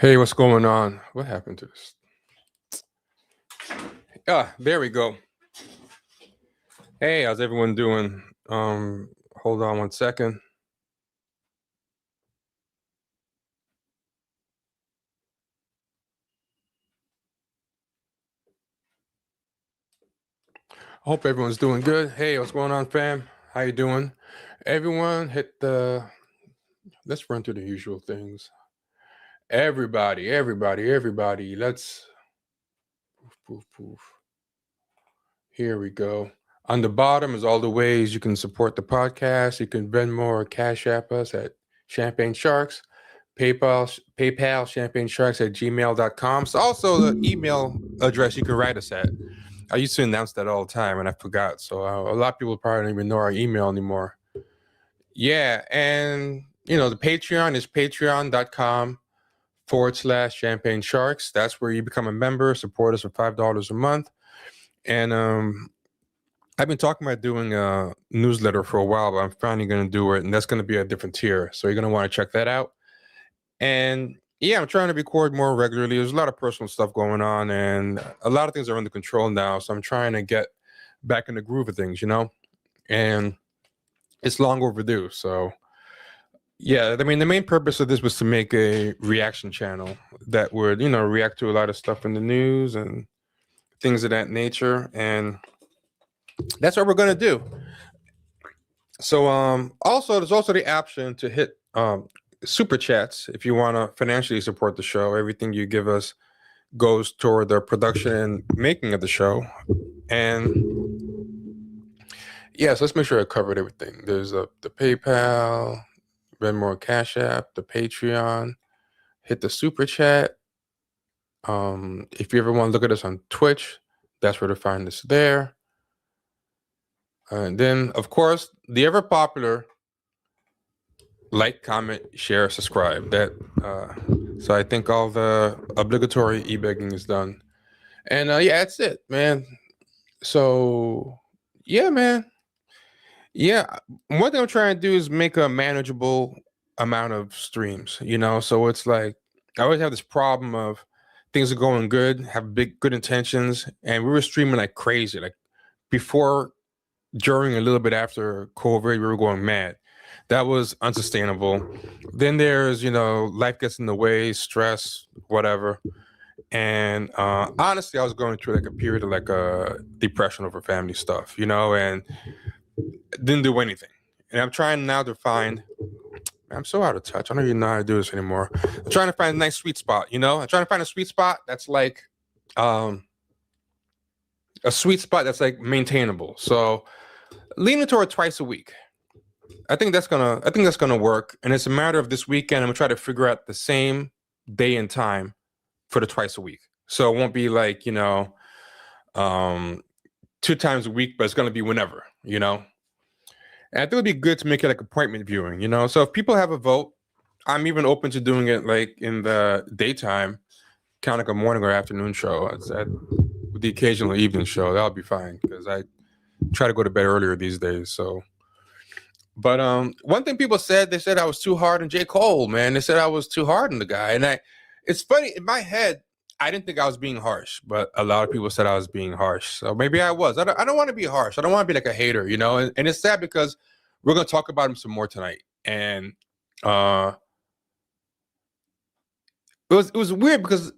Hey, what's going on? What happened to this? There we go. Hey, how's everyone doing? Hold on one second. Hope everyone's doing good. Hey, what's going on, fam? How you doing? Everyone, hit the. Let's run through the usual things. Everybody. Let's. Poof, poof, poof. Here we go. On the bottom is all the ways you can support the podcast. You can Venmo or Cash App us at Champagne Sharks. PayPal champagnesharks at gmail.com. So also the email address you can write us at. I used to announce that all the time and I forgot. So a lot of people probably don't even know our email anymore. Yeah. And, the Patreon is patreon.com/champagne sharks. That's where you become a member, support us for $5 a month. And I've been talking about doing a newsletter for a while, but I'm finally going to do it. And that's going to be a different tier. So you're going to want to check that out. And yeah, I'm trying to record more regularly. There's a lot of personal stuff going on, and a lot of things are under control now. So I'm trying to get back in the groove of things, and it's long overdue. So yeah, I mean, the main purpose of this was to make a reaction channel that would, react to a lot of stuff in the news and things of that nature. And that's what we're going to do. So also, there's also the option to hit super chats if you want to financially support the show. Everything you give us goes toward the production and making of the show. And yeah, so let's make sure I covered everything. There's the PayPal, Venmo, Cash App, the Patreon. Hit the super chat. If you ever want to look at us on Twitch, that's where to find us there. And then, of course, the ever popular like, comment, share, subscribe. So I think all the obligatory e-begging is done. And yeah, that's it, man. So yeah, man. Yeah, one thing I'm trying to do is make a manageable amount of streams, So it's like I always have this problem of things are going good, have good intentions, and we were streaming like crazy. Like before, during, a little bit after COVID, we were going mad. That was unsustainable. Then there's, life gets in the way, stress, whatever. And honestly, I was going through like a period of like a depression over family stuff, and didn't do anything. And I'm trying now to find. I'm so out of touch. I don't even know how to do this anymore. I'm trying to find a nice sweet spot, I'm trying to find a sweet spot that's like a sweet spot that's like maintainable. So leaning toward twice a week. I think that's gonna work. And it's a matter of this weekend. I'm gonna try to figure out the same day and time for the twice a week. So it won't be like, 2 times a week, but it's gonna be whenever, And I think it'd be good to make it like appointment viewing, So if people have a vote, I'm even open to doing it like in the daytime, kind of like a morning or afternoon show. With the occasional evening show, that'll be fine because I try to go to bed earlier these days. So, but one thing people said, they said I was too hard on J. Cole, man. They said I was too hard on the guy, and it's funny in my head. I didn't think I was being harsh, but a lot of people said I was being harsh. So maybe I was. I don't want to be harsh. I don't want to be like a hater, And it's sad because we're gonna talk about him some more tonight, and it was weird because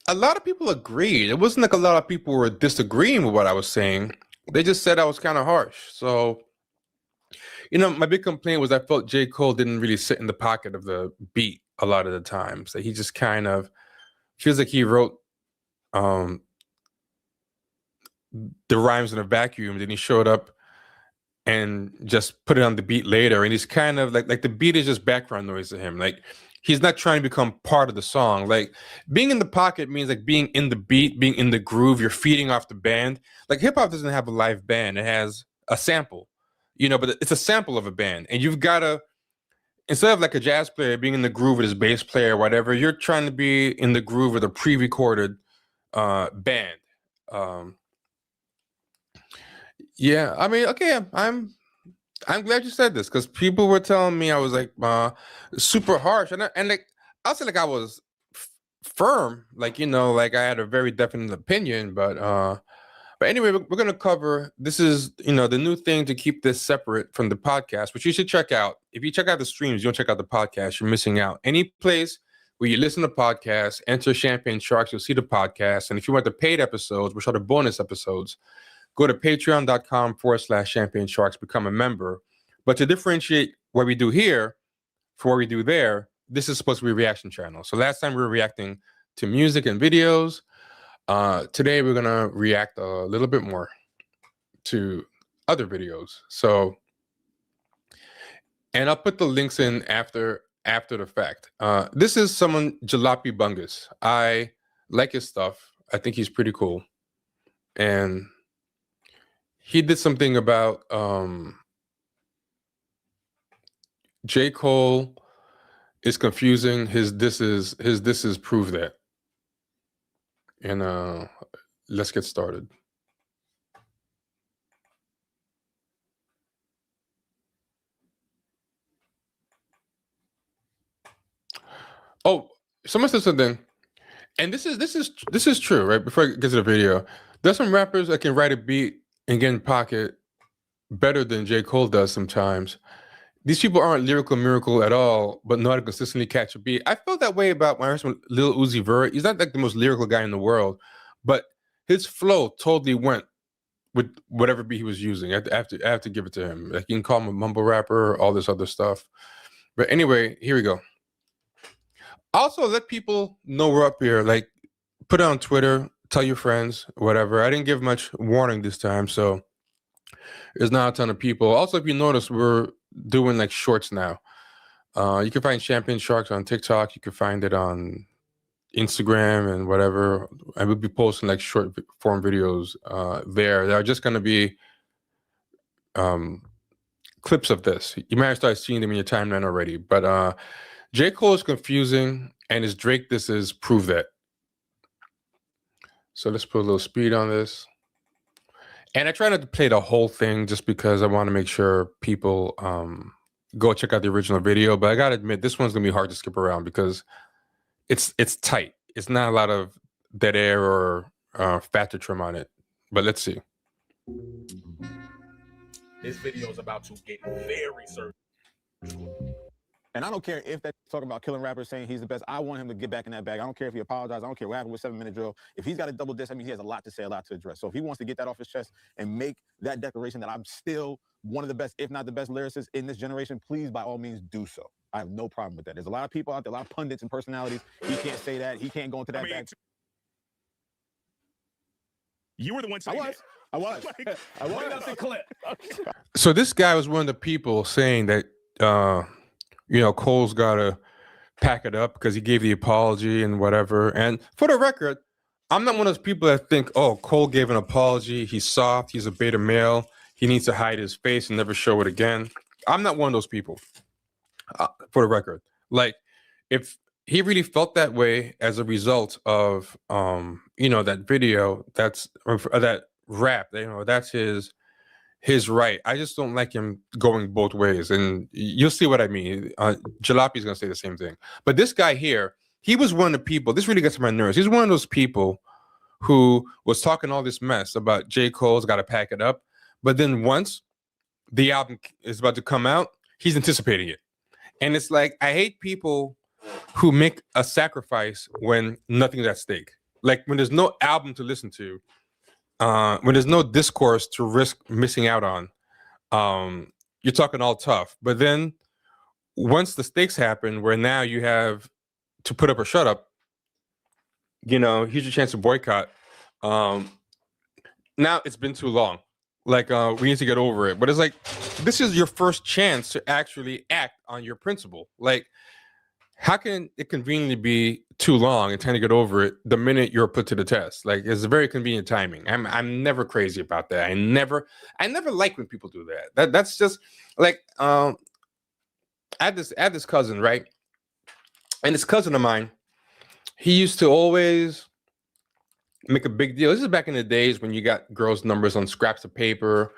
a lot of people agreed. It wasn't like a lot of people were disagreeing with what I was saying. They just said I was kind of harsh. So, my big complaint was I felt J. Cole didn't really sit in the pocket of the beat a lot of the times. That he just kind of feels like he wrote the rhymes in a vacuum, then he showed up and just put it on the beat later. And he's kind of like the beat is just background noise to him. Like he's not trying to become part of the song. Like being in the pocket means like being in the beat, being in the groove. You're feeding off the band. Like hip hop doesn't have a live band. It has a sample, but it's a sample of a band. And you've got to, instead of like a jazz player being in the groove with his bass player or whatever, you're trying to be in the groove with a pre-recorded band. Yeah, I mean, okay, I'm glad you said this because people were telling me I was like super harsh, and like I'll say like I was firm, like like I had a very definite opinion, but anyway, we're going to cover this is the new thing to keep this separate from the podcast, which you should check out. If you check out the streams, you don't check out the podcast, you're missing out. Any place where you listen to podcasts, enter Champagne Sharks, you'll see the podcast. And if you want the paid episodes, which are the bonus episodes, go to patreon.com/Champagne Sharks, become a member. But to differentiate what we do here for what we do there, this is supposed to be a reaction channel. So last time we were reacting to music and videos. Today we're gonna react a little bit more to other videos. So, and I'll put the links in after the fact. This is someone, Jalopy Bungus. I like his stuff. I think he's pretty cool. And he did something about J. Cole is confusing. His this is prove that. And let's get started. Oh, someone said something, and this is true, right? Before I get to the video, there's some rappers that can write a beat and get in pocket better than J. Cole does sometimes. These people aren't lyrical miracle at all, but know how to consistently catch a beat. I felt that way about when I heard Lil Uzi Vert. He's not like the most lyrical guy in the world, but his flow totally went with whatever beat he was using. I have to give it to him. Like, you can call him a mumble rapper, all this other stuff. But anyway, here we go. Also, let people know we're up here. Like, put it on Twitter, tell your friends, whatever. I didn't give much warning this time, so there's not a ton of people. Also, if you notice, we're doing like shorts now. You can find Champagne Sharks on TikTok. You can find it on Instagram and whatever. I will be posting like short form videos there. There are just going to be clips of this. You might have started seeing them in your timeline already. But J. Cole is confusing, and his Drake this is prove that. So let's put a little speed on this. And I try not to play the whole thing just because I want to make sure people go check out the original video. But I gotta admit, this one's gonna be hard to skip around because it's tight. It's not a lot of dead air or fat to trim on it. But let's see. This video is about to get very surgical. And I don't care if they're talking about killing rappers, saying he's the best. I want him to get back in that bag. I don't care if he apologized. I don't care what happened with 7 Minute Drill. If he's got a double diss, I mean, he has a lot to say, a lot to address. So if he wants to get that off his chest and make that declaration that I'm still one of the best, if not the best lyricists in this generation, please, by all means, do so. I have no problem with that. There's a lot of people out there, a lot of pundits and personalities. He can't say that. He can't go into that bag. You were the one saying I was. Bring up the clip. So this guy was one of the people saying that Cole's gotta pack it up because he gave the apology and whatever. And for the record, I'm not one of those people that think, oh, Cole gave an apology, he's soft, he's a beta male, he needs to hide his face and never show it again. I'm not one of those people. For the record, like, if he really felt that way as a result of that video, that's that rap, that's his right. I just don't like him going both ways, and you'll see what I mean. Jalopy's gonna say the same thing. But this guy here, he was one of the people, this really gets to my nerves. He's one of those people who was talking all this mess about J. Cole's got to pack it up, but then once the album is about to come out, he's anticipating it. And it's like, I hate people who make a sacrifice when nothing's at stake. Like, when there's no album to listen to, when there's no discourse to risk missing out on, you're talking all tough. But then once the stakes happen, where now you have to put up or shut up, here's your chance to boycott. Now it's been too long. Like, we need to get over it. But it's like, this is your first chance to actually act on your principle. Like, how can it conveniently be too long and trying to get over it the minute you're put to the test? Like, it's a very convenient timing. I'm never crazy about that. I never like when people do that. That's just like, I had this cousin, right? And this cousin of mine, he used to always make a big deal. This is back in the days when you got girls' numbers on scraps of paper.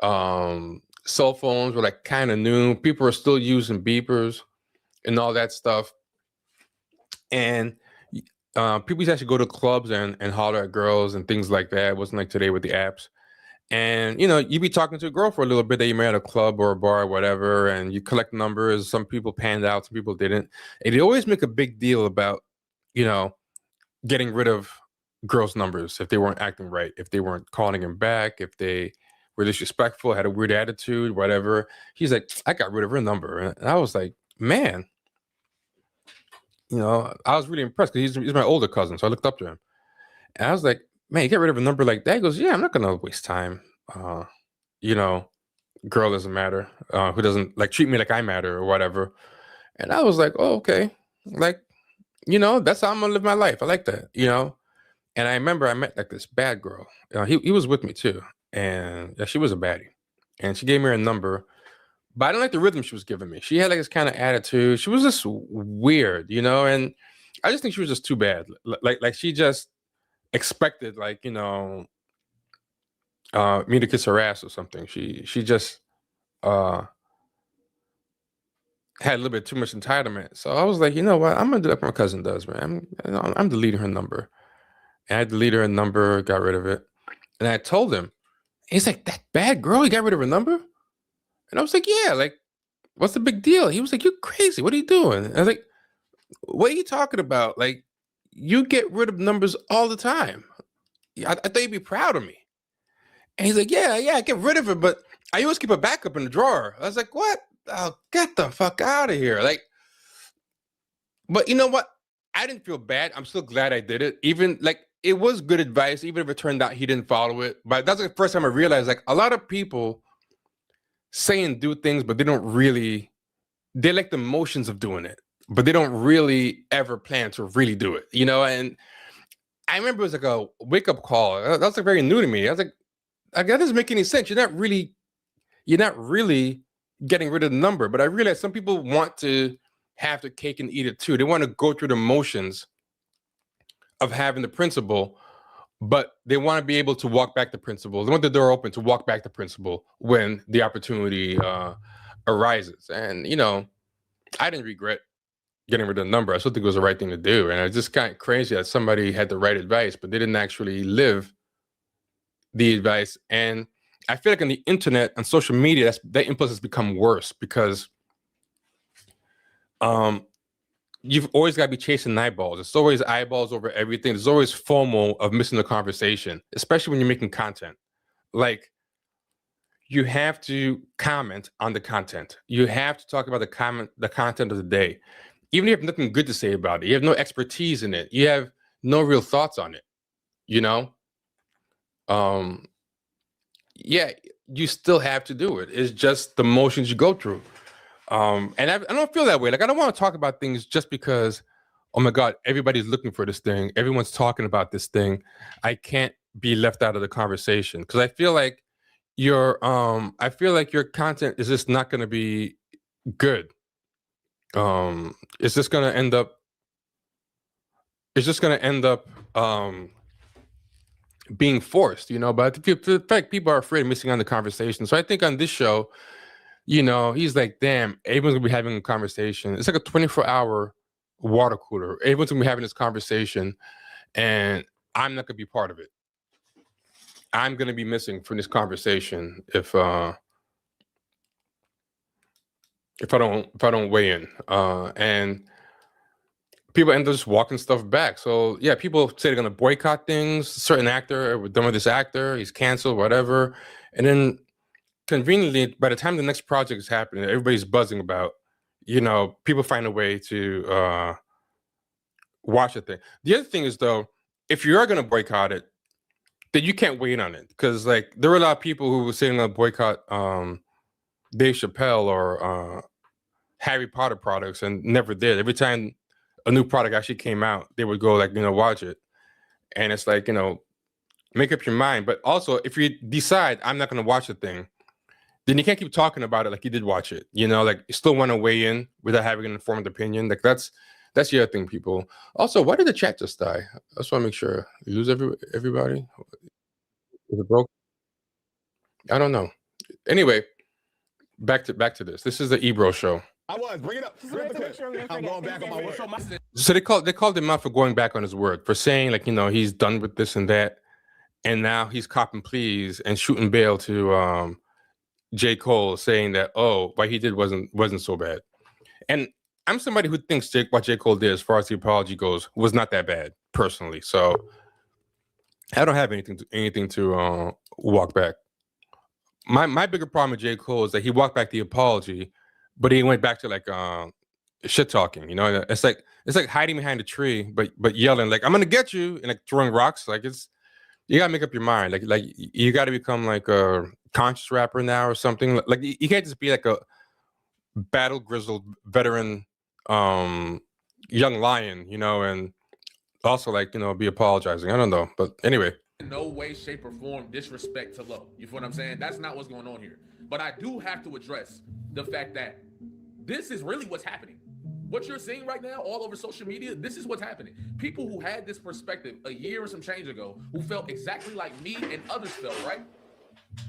Cell phones were like kind of new. People were still using beepers and all that stuff. And People used to actually go to clubs and holler at girls and things like that. It wasn't like today with the apps. And you'd be talking to a girl for a little bit that you met at a club or a bar or whatever, and you collect numbers. Some people panned out, some people didn't. And they always make a big deal about, you know, getting rid of girls' numbers if they weren't acting right, if they weren't calling him back, if they were disrespectful, had a weird attitude, whatever. He's like, I got rid of her number. And I was like, man, I was really impressed because he's my older cousin. So I looked up to him. And I was like, man, you get rid of a number like that? He goes, yeah, I'm not going to waste time. You know, girl doesn't matter. Who doesn't like treat me like I matter or whatever. And I was like, oh, okay. Like, that's how I'm going to live my life. I like that. And I remember I met like this bad girl. He was with me too. And yeah, she was a baddie. And she gave me her number. But I didn't like the rhythm she was giving me. She had like this kind of attitude. She was just weird, and I just think she was just too bad. Like she just expected me to kiss her ass or something. She just had a little bit too much entitlement. So I was like, you know what? I'm gonna do like my cousin does, man. I'm deleting her number. And I deleted her number, got rid of it. And I told him, he's like, that bad girl, you got rid of her number? And I was like, yeah, like, what's the big deal? He was like, you're crazy. What are you doing? And I was like, what are you talking about? Like, you get rid of numbers all the time. I thought you'd be proud of me. And he's like, yeah, I get rid of it, but I always keep a backup in the drawer. I was like, what? Oh, get the fuck out of here. Like, but you know what? I didn't feel bad. I'm still glad I did it. Even like it was good advice, even if it turned out he didn't follow it. But that's the first time I realized like a lot of people say and do things, but they like the motions of doing it, but they don't really ever plan to really do it, And I remember it was like a wake up call. That was like very new to me. I was like, that doesn't make any sense. You're not really getting rid of the number. But I realized some people want to have the cake and eat it too. They want to go through the motions of having the principle, but they want to be able to walk back the principle. They want the door open to walk back the principle when the opportunity arises. And I didn't regret getting rid of the number. I still think it was the right thing to do. And it's just kind of crazy that somebody had the right advice, but they didn't actually live the advice. And I feel like on the internet and social media, that impulse has become worse because you've always got to be chasing eyeballs. There's always eyeballs over everything. There's always FOMO of missing the conversation, especially when you're making content. Like, you have to comment on the content. You have to talk about the content of the day. Even if you have nothing good to say about it, you have no expertise in it, you have no real thoughts on it, yeah, you still have to do it. It's just the motions you go through. And I don't feel that way. Like, I don't want to talk about things just because, oh my God, everybody's looking for this thing. Everyone's talking about this thing. I can't be left out of the conversation because I feel like your content is just not going to be good. It's just going to end up being forced, but I feel like people are afraid of missing on the conversation. So I think on this show, he's like, damn, everyone's gonna be having a conversation. It's like a 24-hour water cooler. Everyone's gonna be having this conversation, and I'm not gonna be part of it. I'm gonna be missing from this conversation if I don't weigh in. And people end up just walking stuff back. So yeah, people say they're gonna boycott things. Certain actor, we're done with this actor, he's canceled, whatever. And then conveniently, by the time the next project is happening, everybody's buzzing about, people find a way to watch the thing. The other thing is, though, if you are going to boycott it, then you can't weigh in on it. Because, like, there were a lot of people who were saying they're going to boycott Dave Chappelle or Harry Potter products and never did. Every time a new product actually came out, they would go, like, watch it. And it's like, make up your mind. But also, if you decide I'm not going to watch the thing, then you can't keep talking about it like you did watch it. Like, you still want to weigh in without having an informed opinion. Like, that's the other thing, people. Also, why did the chat just die? I just want to make sure. You lose everybody? Is it broke? I don't know. Anyway, back to this. This is the Ebro show. I was. Bring it up. Just Bring wanted up to the make sure we clip. didn't I'm forget. going back on my word. So they called him out for going back on his word, for saying like, he's done with this and that, and now he's copping pleas and shooting bail to J. Cole, saying that what he did wasn't so bad. And I'm somebody who thinks what J. Cole did, as far as the apology goes, was not that bad personally. So I don't have anything to walk back. My bigger problem with J. Cole is that he walked back the apology, but he went back to like shit talking. It's like hiding behind a tree, but yelling like "I'm gonna get you" and like throwing rocks. Like you gotta make up your mind. Like you got to become like a conscious rapper now or something. Like you can't just be like a battle grizzled veteran young lion, and also like be apologizing. I don't know, but anyway. In no way, shape, or form disrespect to Low. You feel what I'm saying? That's not what's going on here. But I do have to address the fact that this is really what's happening. What you're seeing right now all over social media, this is what's happening. People who had this perspective a year or some change ago, who felt exactly like me and others felt, right,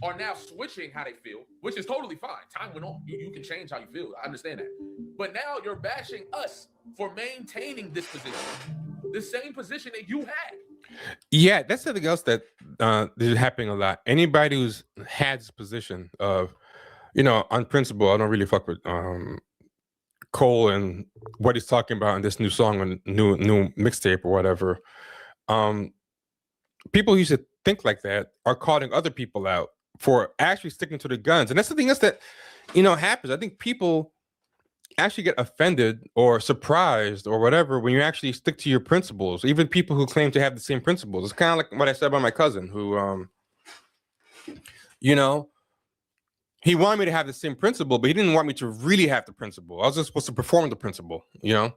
are now switching how they feel, which is totally fine. Time went on. You can change how you feel. I understand that. But now you're bashing us for maintaining this position, the same position that you had. Yeah, that's something else that is happening a lot. Anybody who's had this position of, on principle, I don't really fuck with Cole and what he's talking about in this new song and new mixtape or whatever. People who used to think like that are calling other people out for actually sticking to the guns, and that's the thing else that happens. I think people actually get offended or surprised or whatever when you actually stick to your principles. Even people who claim to have the same principles. It's kind of like what I said about my cousin, who, he wanted me to have the same principle, but he didn't want me to really have the principle. I was just supposed to perform the principle, I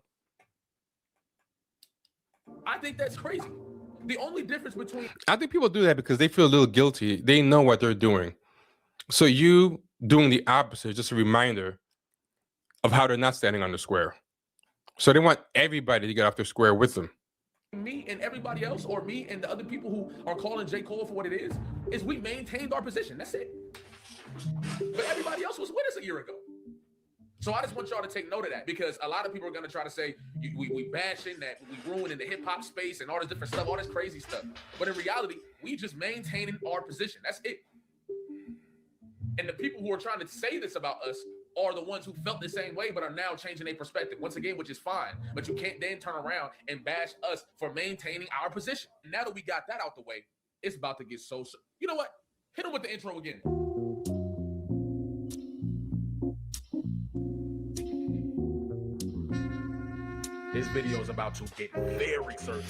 think that's crazy. The only difference between I think people do that because they feel a little guilty. They know what they're doing. So you doing the opposite is just a reminder of how they're not standing on the square. So they want everybody to get off their square with them. me and everybody else, or me and the other people who are calling J. Cole for what it is we maintained our position. That's it. But everybody else was with us a year ago. So I just want y'all to take note of that, because a lot of people are going to try to say we bashing that, we ruining the hip hop space and all this different stuff, all this crazy stuff. But in reality, we just maintaining our position. That's it. And the people who are trying to say this about us are the ones who felt the same way, but are now changing their perspective. Once again, which is fine, but you can't then turn around and bash us for maintaining our position. Now that we got that out the way, it's about to get so. You know what? Hit him with the intro again. This video is about to get very surgical.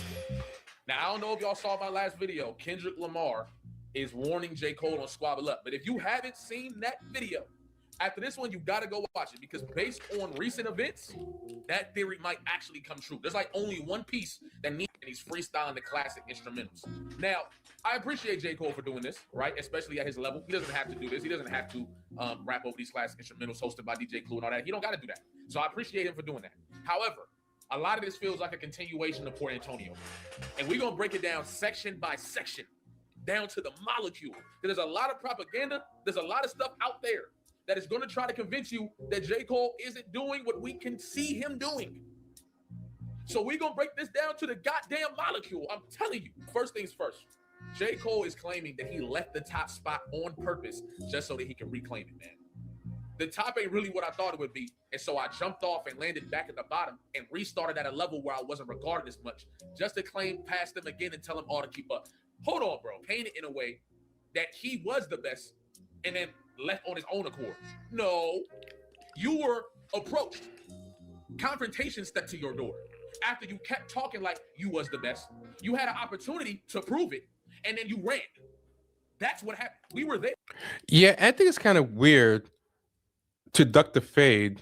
Now, I don't know if y'all saw my last video. Kendrick Lamar is warning J. Cole on Squabble Up. But if you haven't seen that video, after this one, you got to go watch it, because based on recent events, that theory might actually come true. There's like only one piece that needs, and he's freestyling the classic instrumentals. Now, I appreciate J. Cole for doing this, right? Especially at his level. He doesn't have to do this. He doesn't have to rap over these classic instrumentals hosted by DJ Clue and all that. He don't got to do that. So I appreciate him for doing that. However, a lot of this feels like a continuation of Port Antonio. And we're going to break it down section by section, down to the molecule. There's a lot of propaganda. There's a lot of stuff out there that is going to try to convince you that J. Cole isn't doing what we can see him doing. So we're going to break this down to the goddamn molecule. I'm telling you. First things first. J. Cole is claiming that he left the top spot on purpose just so that he can reclaim it, man. The top ain't really what I thought it would be. And so I jumped off and landed back at the bottom and restarted at a level where I wasn't regarded as much, just to claim past them again and tell them all to keep up. Hold on, bro. Paint it in a way that he was the best and then left on his own accord. No, you were approached. Confrontation stepped to your door. After you kept talking like you was the best, you had an opportunity to prove it, and then you ran. That's what happened. We were there. Yeah, I think it's kind of weird to duck the fade,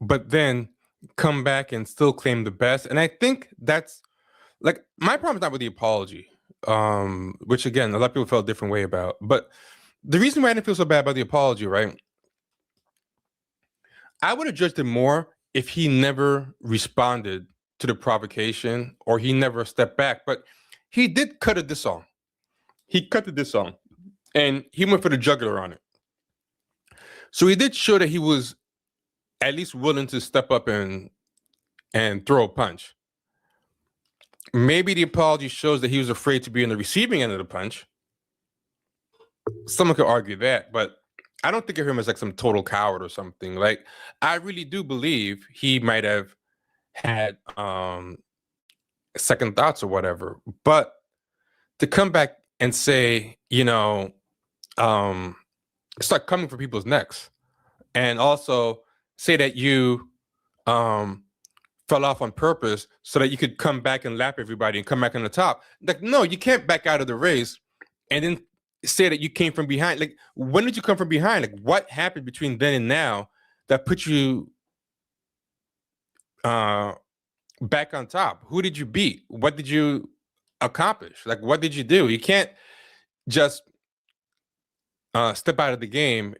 but then come back and still claim the best. And I think that's like, my problem is not with the apology, which again, a lot of people felt a different way about. But the reason why I didn't feel so bad about the apology, right? I would have judged it more if he never responded to the provocation or he never stepped back. But he did cut a diss song. He cut the diss song and he went for the jugular on it. So he did show that he was at least willing to step up and throw a punch. Maybe the apology shows that he was afraid to be in the receiving end of the punch. Someone could argue that, but I don't think of him as like some total coward or something. Like, I really do believe he might have had second thoughts or whatever. But to come back and say, start coming for people's necks, and also say that you fell off on purpose so that you could come back and lap everybody and come back on the top. Like, no, you can't back out of the race and then say that you came from behind. Like, when did you come from behind? Like, what happened between then and now that put you back on top? Who did you beat? What did you accomplish? Like, what did you do? You can't just step out of the game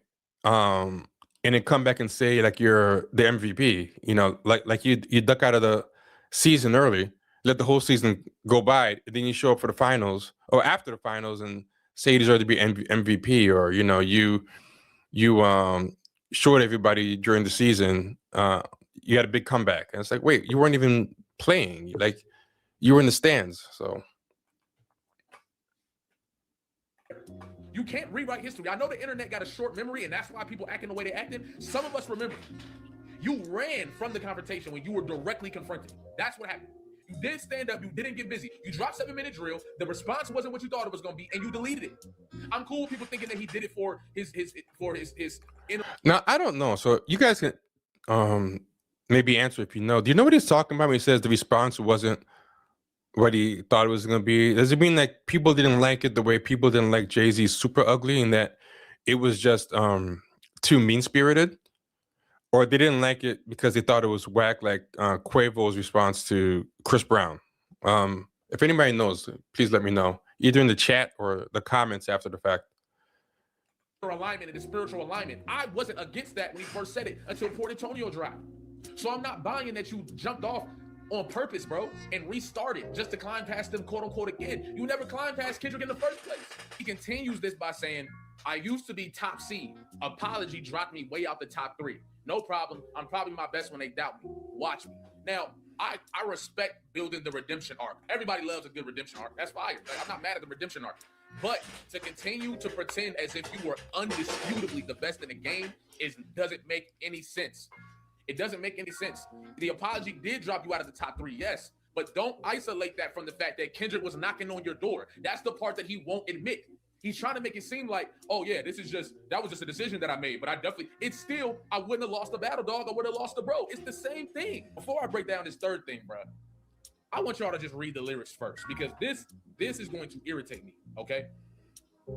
and then come back and say like you're the MVP. Like you duck out of the season early, let the whole season go by, and then you show up for the finals or after the finals and say you deserve to be MVP, or you showed everybody during the season you had a big comeback, and it's like, wait, you weren't even playing, like you were in the stands. So you can't rewrite history. I know the internet got a short memory, and that's why people acting the way they acted. Some of us remember. You ran from the confrontation when you were directly confronted. That's what happened. You didn't stand up. You didn't get busy. You dropped 7-minute drill. The response wasn't what you thought it was going to be, and you deleted it. I'm cool with people thinking that he did it for his inner. now I don't know. So you guys can maybe answer if you know. Do you know what he's talking about when he says the response wasn't what he thought it was going to be? Does it mean like people didn't like it the way people didn't like Jay-Z's Super Ugly, and that it was just too mean-spirited? Or they didn't like it because they thought it was whack, like Quavo's response to Chris Brown? If anybody knows, please let me know, either in the chat or the comments after the fact. Alignment and the spiritual alignment. I wasn't against that when he first said it until Port Antonio dropped. So I'm not buying that you jumped off on purpose, bro, and restarted just to climb past them, quote unquote, again. You never climbed past Kendrick in the first place. He continues this by saying, I used to be top seed. Apology dropped me way out the top 3. No problem. I'm probably my best when they doubt me. Watch me. Now, I respect building the redemption arc. Everybody loves a good redemption arc. That's fire. Like, I'm not mad at the redemption arc. But to continue to pretend as if you were undisputably the best in the game doesn't make any sense. It doesn't make any sense. The apology did drop you out of the top 3, yes. But don't isolate that from the fact that Kendrick was knocking on your door. That's the part that he won't admit. He's trying to make it seem like, oh yeah, that was just a decision that I made. But I wouldn't have lost the battle, dog. I would have lost the bro. It's the same thing. Before I break down this third thing, bro, I want y'all to just read the lyrics first, because this is going to irritate me, okay?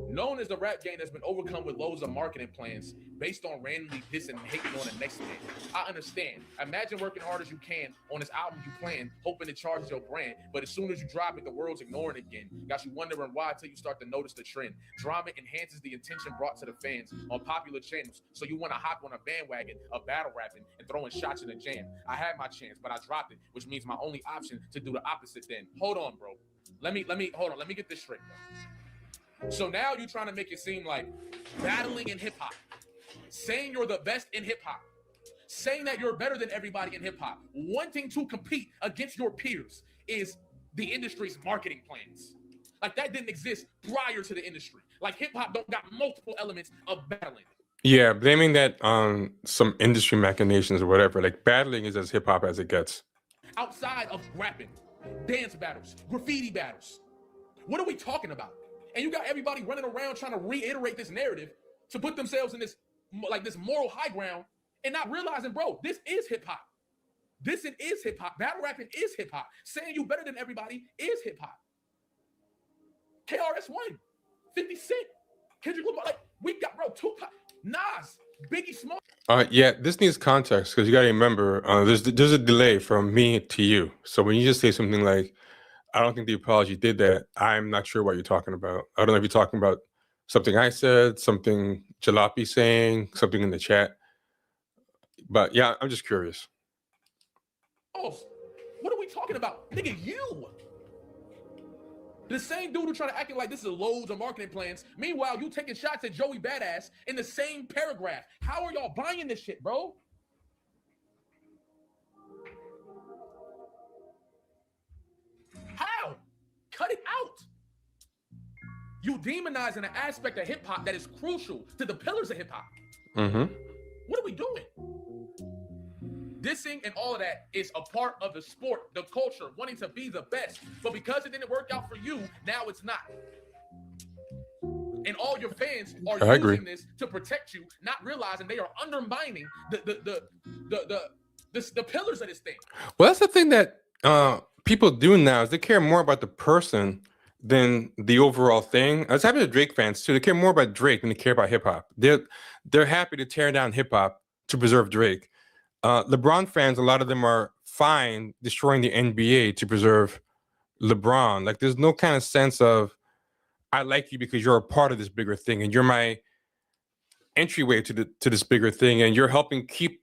Known as the rap game that's been overcome with loads of marketing plans based on randomly dissing and hating on the next man. I understand. Imagine working hard as you can on this album you plan, hoping it charges your brand, but as soon as you drop it, the world's ignoring it again. Got you wondering why till you start to notice the trend. Drama enhances the attention brought to the fans on popular channels, so you want to hop on a bandwagon of battle rapping and throwing shots in the jam. I had my chance, but I dropped it, which means my only option to do the opposite then. Hold on, bro. Let me get this straight, bro. So now you're trying to make it seem like battling in hip hop, saying you're the best in hip hop, saying that you're better than everybody in hip hop, wanting to compete against your peers is the industry's marketing plans. Like, that didn't exist prior to the industry. Like, hip hop don't got multiple elements of battling. Yeah, blaming that on some industry machinations or whatever. Like, battling is as hip hop as it gets. Outside of rapping, dance battles, graffiti battles. What are we talking about? And you got everybody running around trying to reiterate this narrative to put themselves in this moral high ground and not realizing, bro, this is hip hop. This is hip hop. Battle rapping is hip hop. Saying you better than everybody is hip hop. KRS-One, 50 Cent, Kendrick Lamar, like, we got, bro, Tupac, Nas, Biggie Smalls. Yeah, this needs context, because you got to remember, there's a delay from me to you. So when you just say something like, I don't think the apology did that, I'm not sure what you're talking about. I don't know if you're talking about something I said, something Jalopy saying, something in the chat. But yeah, I'm just curious. Oh, what are we talking about? Nigga, you. The same dude who trying to act like this is loads of marketing plans. Meanwhile, you taking shots at Joey Badass in the same paragraph. How are y'all buying this shit, bro? You demonizing an aspect of hip hop that is crucial to the pillars of hip hop. Mm-hmm. What are we doing? Dissing and all of that is a part of the sport, the culture, wanting to be the best. But because it didn't work out for you, now it's not. And all your fans are using this to protect you, not realizing they are undermining the pillars of this thing. Well, that's the thing that people do now is they care more about the person than the overall thing. It's happening to Drake fans too. They care more about Drake than they care about hip hop. They're happy to tear down hip hop to preserve Drake. LeBron fans, a lot of them are fine destroying the NBA to preserve LeBron. Like there's no kind of sense of I like you because you're a part of this bigger thing and you're my entryway to this bigger thing and you're helping keep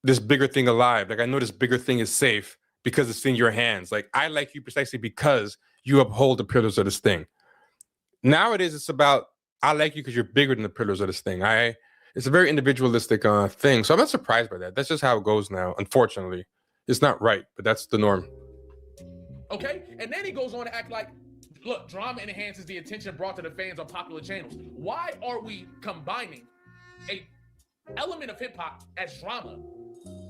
this bigger thing alive. Like I know this bigger thing is safe because it's in your hands. Like I like you precisely because you uphold the pillars of this thing. Nowadays it's about I like you because you're bigger than the pillars of this thing. It's a very individualistic thing. So I'm not surprised by that. That's just how it goes now. Unfortunately, it's not right, but that's the norm. Okay, and then he goes on to act like, look, drama enhances the attention brought to the fans on popular channels. Why are we combining a element of hip hop as drama?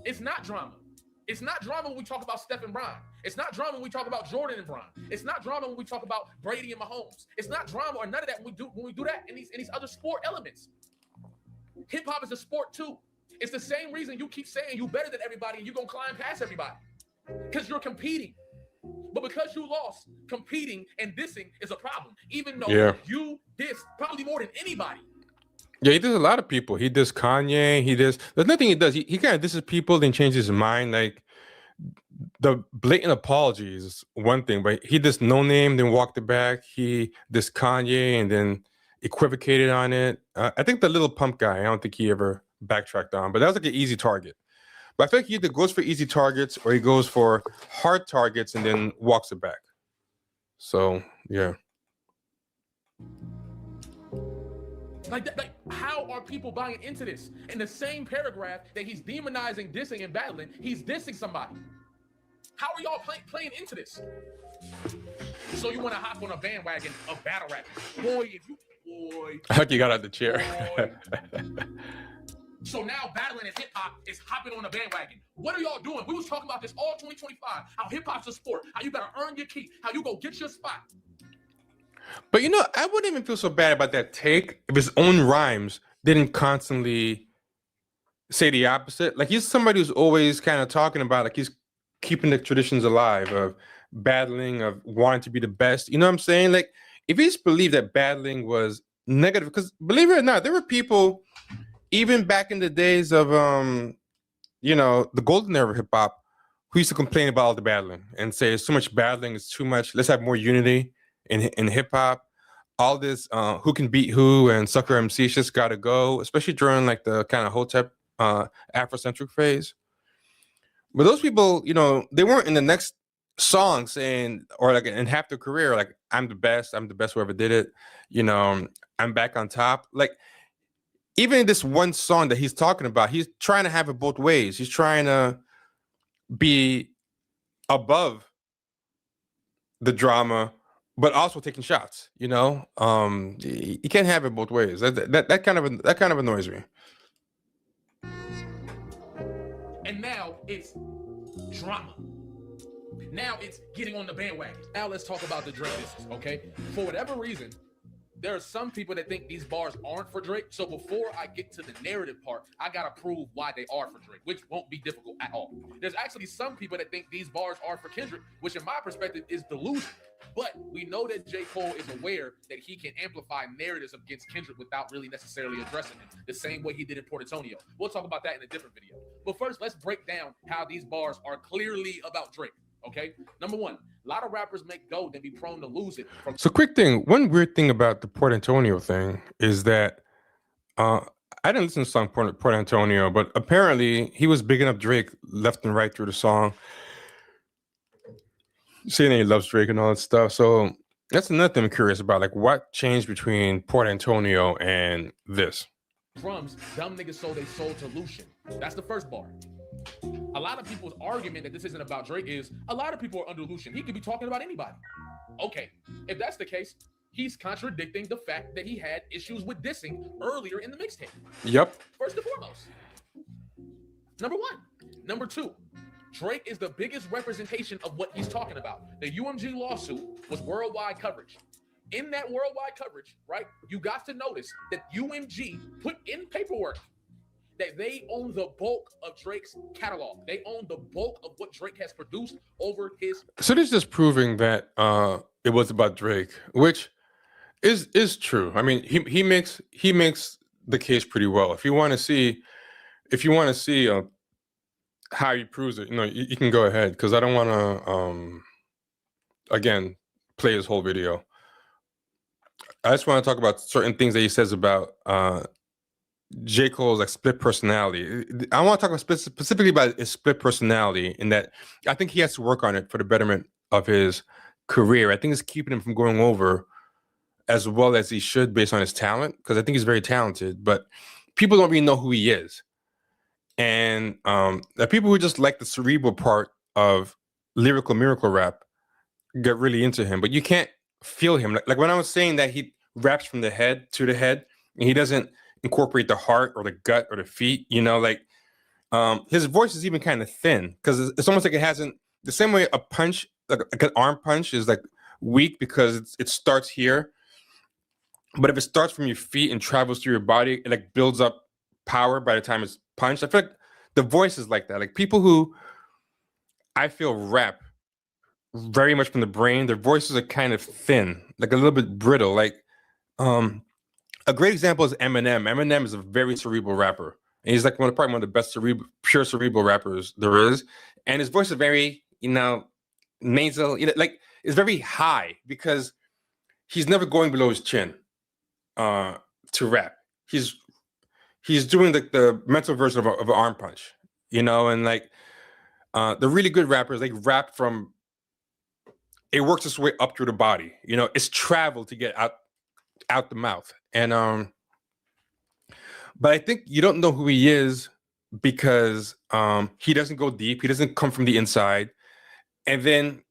It's not drama. It's not drama when we talk about Steph and Bron. It's not drama when we talk about Jordan and Bron. It's not drama when we talk about Brady and Mahomes. It's not drama or none of that when we do that in these other sport elements. Hip hop is a sport too. It's the same reason you keep saying you better than everybody and you're gonna climb past everybody. Because you're competing. But because you lost, competing and dissing is a problem. Even though you diss probably more than anybody. Yeah, he does a lot of people. He does Kanye. There's nothing he does. He kind of disses people, then changes his mind. Like the blatant apologies is one thing, but he just no name, then walked it back. He dissed Kanye and then equivocated on it. I think the Little Pump guy, I don't think he ever backtracked on, but that was like an easy target. But I feel like he either goes for easy targets or he goes for hard targets and then walks it back. So, yeah. Like, how are people buying into this? In the same paragraph that he's demonizing, dissing, and battling, he's dissing somebody. How are y'all playing into this? So you want to hop on a bandwagon of battle rap? Boy, if you... Boy. I think you got out of the chair. So now battling as hip-hop is hopping on a bandwagon. What are y'all doing? We was talking about this all 2025. How hip-hop's a sport. How you gotta earn your keep. How you go get your spot. But you know, I wouldn't even feel so bad about that take if his own rhymes didn't constantly say the opposite. Like he's somebody who's always kind of talking about like he's keeping the traditions alive of battling, of wanting to be the best. You know what I'm saying? Like if he just believed that battling was negative, because believe it or not, there were people even back in the days of you know, the golden era of hip hop who used to complain about all the battling and say it's too much battling, it's too much. Let's have more unity in hip hop. All this who can beat who and sucker MCs just gotta go, especially during like the kind of Hotep Afrocentric phase. But those people, you know, they weren't in the next song saying, or like in half their career, like I'm the best whoever did it. You know, I'm back on top. Like even in this one song that he's talking about, he's trying to have it both ways. He's trying to be above the drama, but also taking shots. You know, you can't have it both ways. That kind of annoys me. And now it's drama. Now it's getting on the bandwagon. Now let's talk about the Drake disses, okay? For whatever reason, there are some people that think these bars aren't for Drake. So before I get to the narrative part, I gotta prove why they are for Drake, which won't be difficult at all. There's actually some people that think these bars are for Kendrick, which in my perspective is delusional. But we know that J. Cole is aware that he can amplify narratives against Kendrick without really necessarily addressing him, the same way he did in Port Antonio. We'll talk about that in a different video. But first, let's break down how these bars are clearly about Drake. Okay, number one, a lot of rappers make gold and be prone to lose it. So quick thing, one weird thing about the Port Antonio thing is that I didn't listen to the song Port Antonio, but apparently he was bigging up Drake left and right through the song, saying that he loves Drake and all that stuff. So that's another thing I'm curious about, like what changed between Port Antonio and this? Drums, dumb niggas sold they soul to Lucian. That's the first bar. A lot of people's argument that this isn't about Drake is a lot of people are under Lucian. He could be talking about anybody. Okay, if that's the case, he's contradicting the fact that he had issues with dissing earlier in the mixtape. Yep. First and foremost. Number one. Number two, Drake is the biggest representation of what he's talking about. The UMG lawsuit was worldwide coverage. In that worldwide coverage, right, you got to notice that UMG put in paperwork that they own the bulk of Drake's catalog. They own the bulk of what Drake has produced over his. So this is just proving that it was about Drake, which is true. I mean, he makes the case pretty well. If you want to see how he proves it, you can go ahead, because I don't want to again play his whole video. I just want to talk about certain things that he says about J. Cole's like split personality. I want to talk about specifically about his split personality, in that I think he has to work on it for the betterment of his career. I think it's keeping him from going over as well as he should based on his talent, because I think he's very talented, but people don't really know who he is. And the people who just like the cerebral part of lyrical miracle rap get really into him, but you can't feel him. Like when I was saying that he raps from the head to the head, and he doesn't incorporate the heart or the gut or the feet, his voice is even kind of thin, because it's almost like it hasn't, the same way a punch, like an arm punch, is like weak because it starts here, but if it starts from your feet and travels through your body, it like builds up power by the time it's punched. I feel like the voice is like that. Like people who I feel rap very much from the brain, their voices are kind of thin, like a little bit brittle. Like a great example is Eminem. Eminem is a very cerebral rapper, and he's like probably one of the best pure cerebral rappers there is. And his voice is very, nasal, like it's very high, because he's never going below his chin to rap. He's doing the mental version of an arm punch, and like the really good rappers, they rap from, it works its way up through the body. It's travel to get out the mouth. And but I think you don't know who he is because he doesn't go deep. He doesn't come from the inside. And then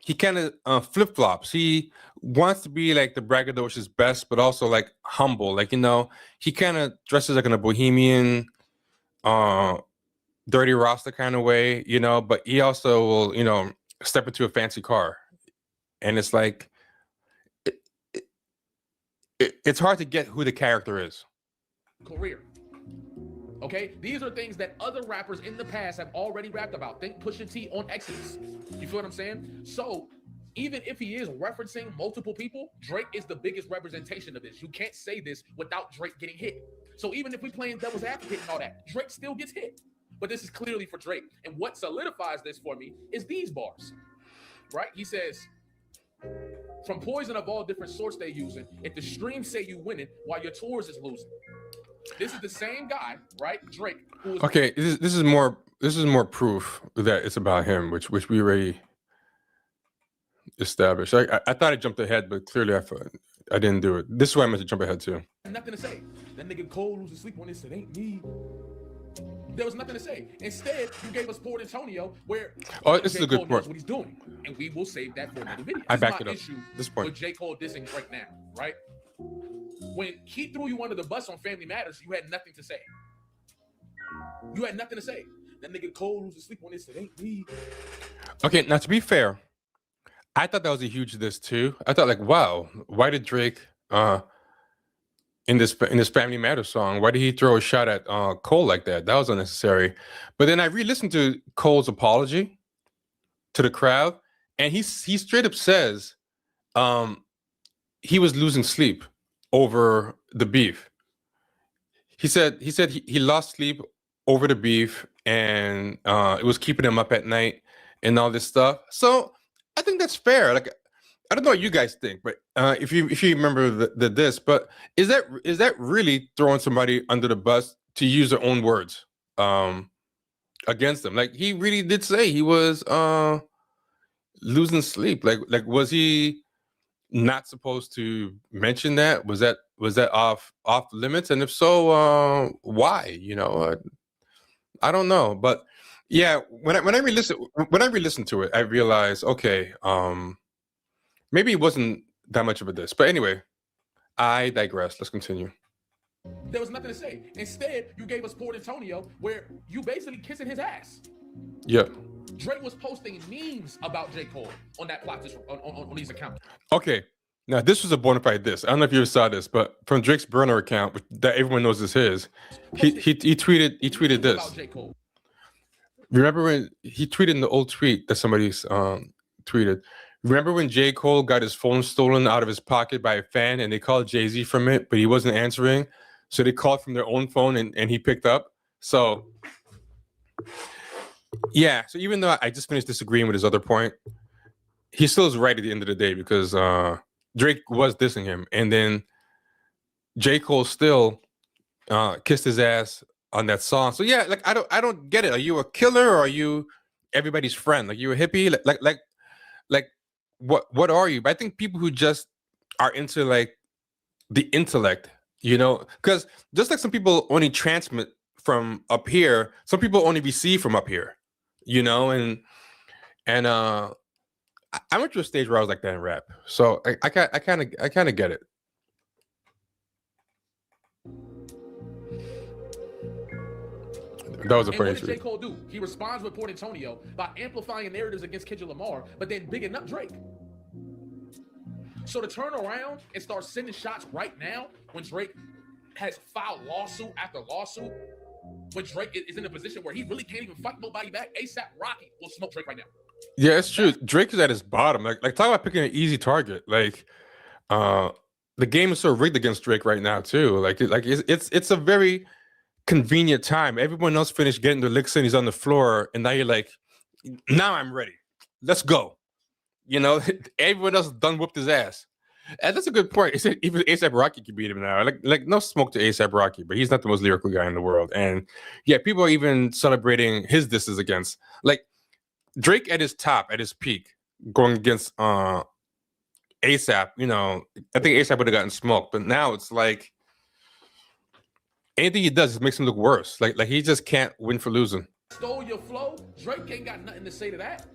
he kind of flip-flops. He wants to be like the braggadocious best, but also like humble. Like, he kind of dresses like in a bohemian, dirty Rasta kind of way, but he also will, step into a fancy car. And it's like, it's hard to get who the character is. Career. Okay, these are things that other rappers in the past have already rapped about. Think Pusha T on Exodus. You feel what I'm saying? So even if he is referencing multiple people, Drake is the biggest representation of this. You can't say this without Drake getting hit. So even if we playing devil's advocate and all that, Drake still gets hit. But this is clearly for Drake. And what solidifies this for me is these bars, right? He says, from poison of all different sorts they using, if the streams say you winning while your tours is losing. This is the same guy, right? Drake. Who is okay, this is more proof that it's about him, which we already established. I thought I jumped ahead, but clearly I didn't do it. This is why I meant to jump ahead too. Nothing to say. That nigga Cole losing sleep when it said ain't me. There was nothing to say. Instead, you gave us Port Antonio, where this J. is a Cole good knows point. what he's doing, and we will save that for another video. I This is backed my it up. issue This point. with J. Cole dissing right now, right? When he threw you under the bus on Family Matters, you had nothing to say. You had nothing to say. That nigga Cole losing sleep when it said ain't me. Okay, now to be fair, I thought that was a huge diss too. I thought like, wow, why did Drake in this Family Matters song, why did he throw a shot at Cole like that? That was unnecessary. But then I re-listened to Cole's apology to the crowd, and he straight up says he was losing sleep over the beef. He said he lost sleep over the beef, and it was keeping him up at night and all this stuff. So I think that's fair. Like, I don't know what you guys think, but if you remember the diss, but is that really throwing somebody under the bus to use their own words against them? Like, he really did say he was losing sleep. Like was he not supposed to mention that? Was that off limits? And if so, why? I don't know. But yeah, when I re-listened to it, I realized, okay, maybe it wasn't that much of a diss. But anyway, I digress. Let's continue. There was nothing to say. Instead, you gave us Port Antonio, where you basically kissing his ass. Yep. Drake was posting memes about J. Cole on that on these accounts. Okay. Now, this was a bona fide diss. I don't know if you ever saw this, but from Drake's burner account, that everyone knows is his, he tweeted this. About J. Cole. Remember when he tweeted in the old tweet that somebody's tweeted? Remember when J. Cole got his phone stolen out of his pocket by a fan and they called Jay-Z from it, but he wasn't answering? So they called from their own phone and he picked up. So, yeah. So even though I just finished disagreeing with his other point, he still is right at the end of the day because Drake was dissing him. And then J. Cole still kissed his ass on that song. So yeah, like I don't get it. Are you a killer or are you everybody's friend? Like you a hippie? Like what are you? But I think people who just are into like the intellect, you know, because just like some people only transmit from up here, some people only receive from up here, you know, and I went to a stage where I was like that in rap. So I kind of get it. That was a And funny what did J. tweet. Cole do? He responds with Port Antonio by amplifying narratives against Kendrick Lamar, but then bigging up Drake. So to turn around and start sending shots right now, when Drake has filed lawsuit after lawsuit, when Drake is in a position where he really can't even fight nobody back, ASAP Rocky will smoke Drake right now. Yeah, it's true. Drake is at his bottom. Like talk about picking an easy target. Like the game is so rigged against Drake right now too. Like it's a very convenient time. Everyone else finished getting their licks in. He's on the floor, and now you're like, now I'm ready. Let's go. You know, everyone else done whooped his ass. And that's a good point. He said even ASAP Rocky can beat him now. Like no smoke to ASAP Rocky, but he's not the most lyrical guy in the world. And yeah, people are even celebrating his disses against like Drake at his top, at his peak, going against ASAP. You know, I think ASAP would have gotten smoked, but now it's like anything he does makes him look worse. Like he just can't win for losing. Stole your flow. Drake ain't got nothing to say to that.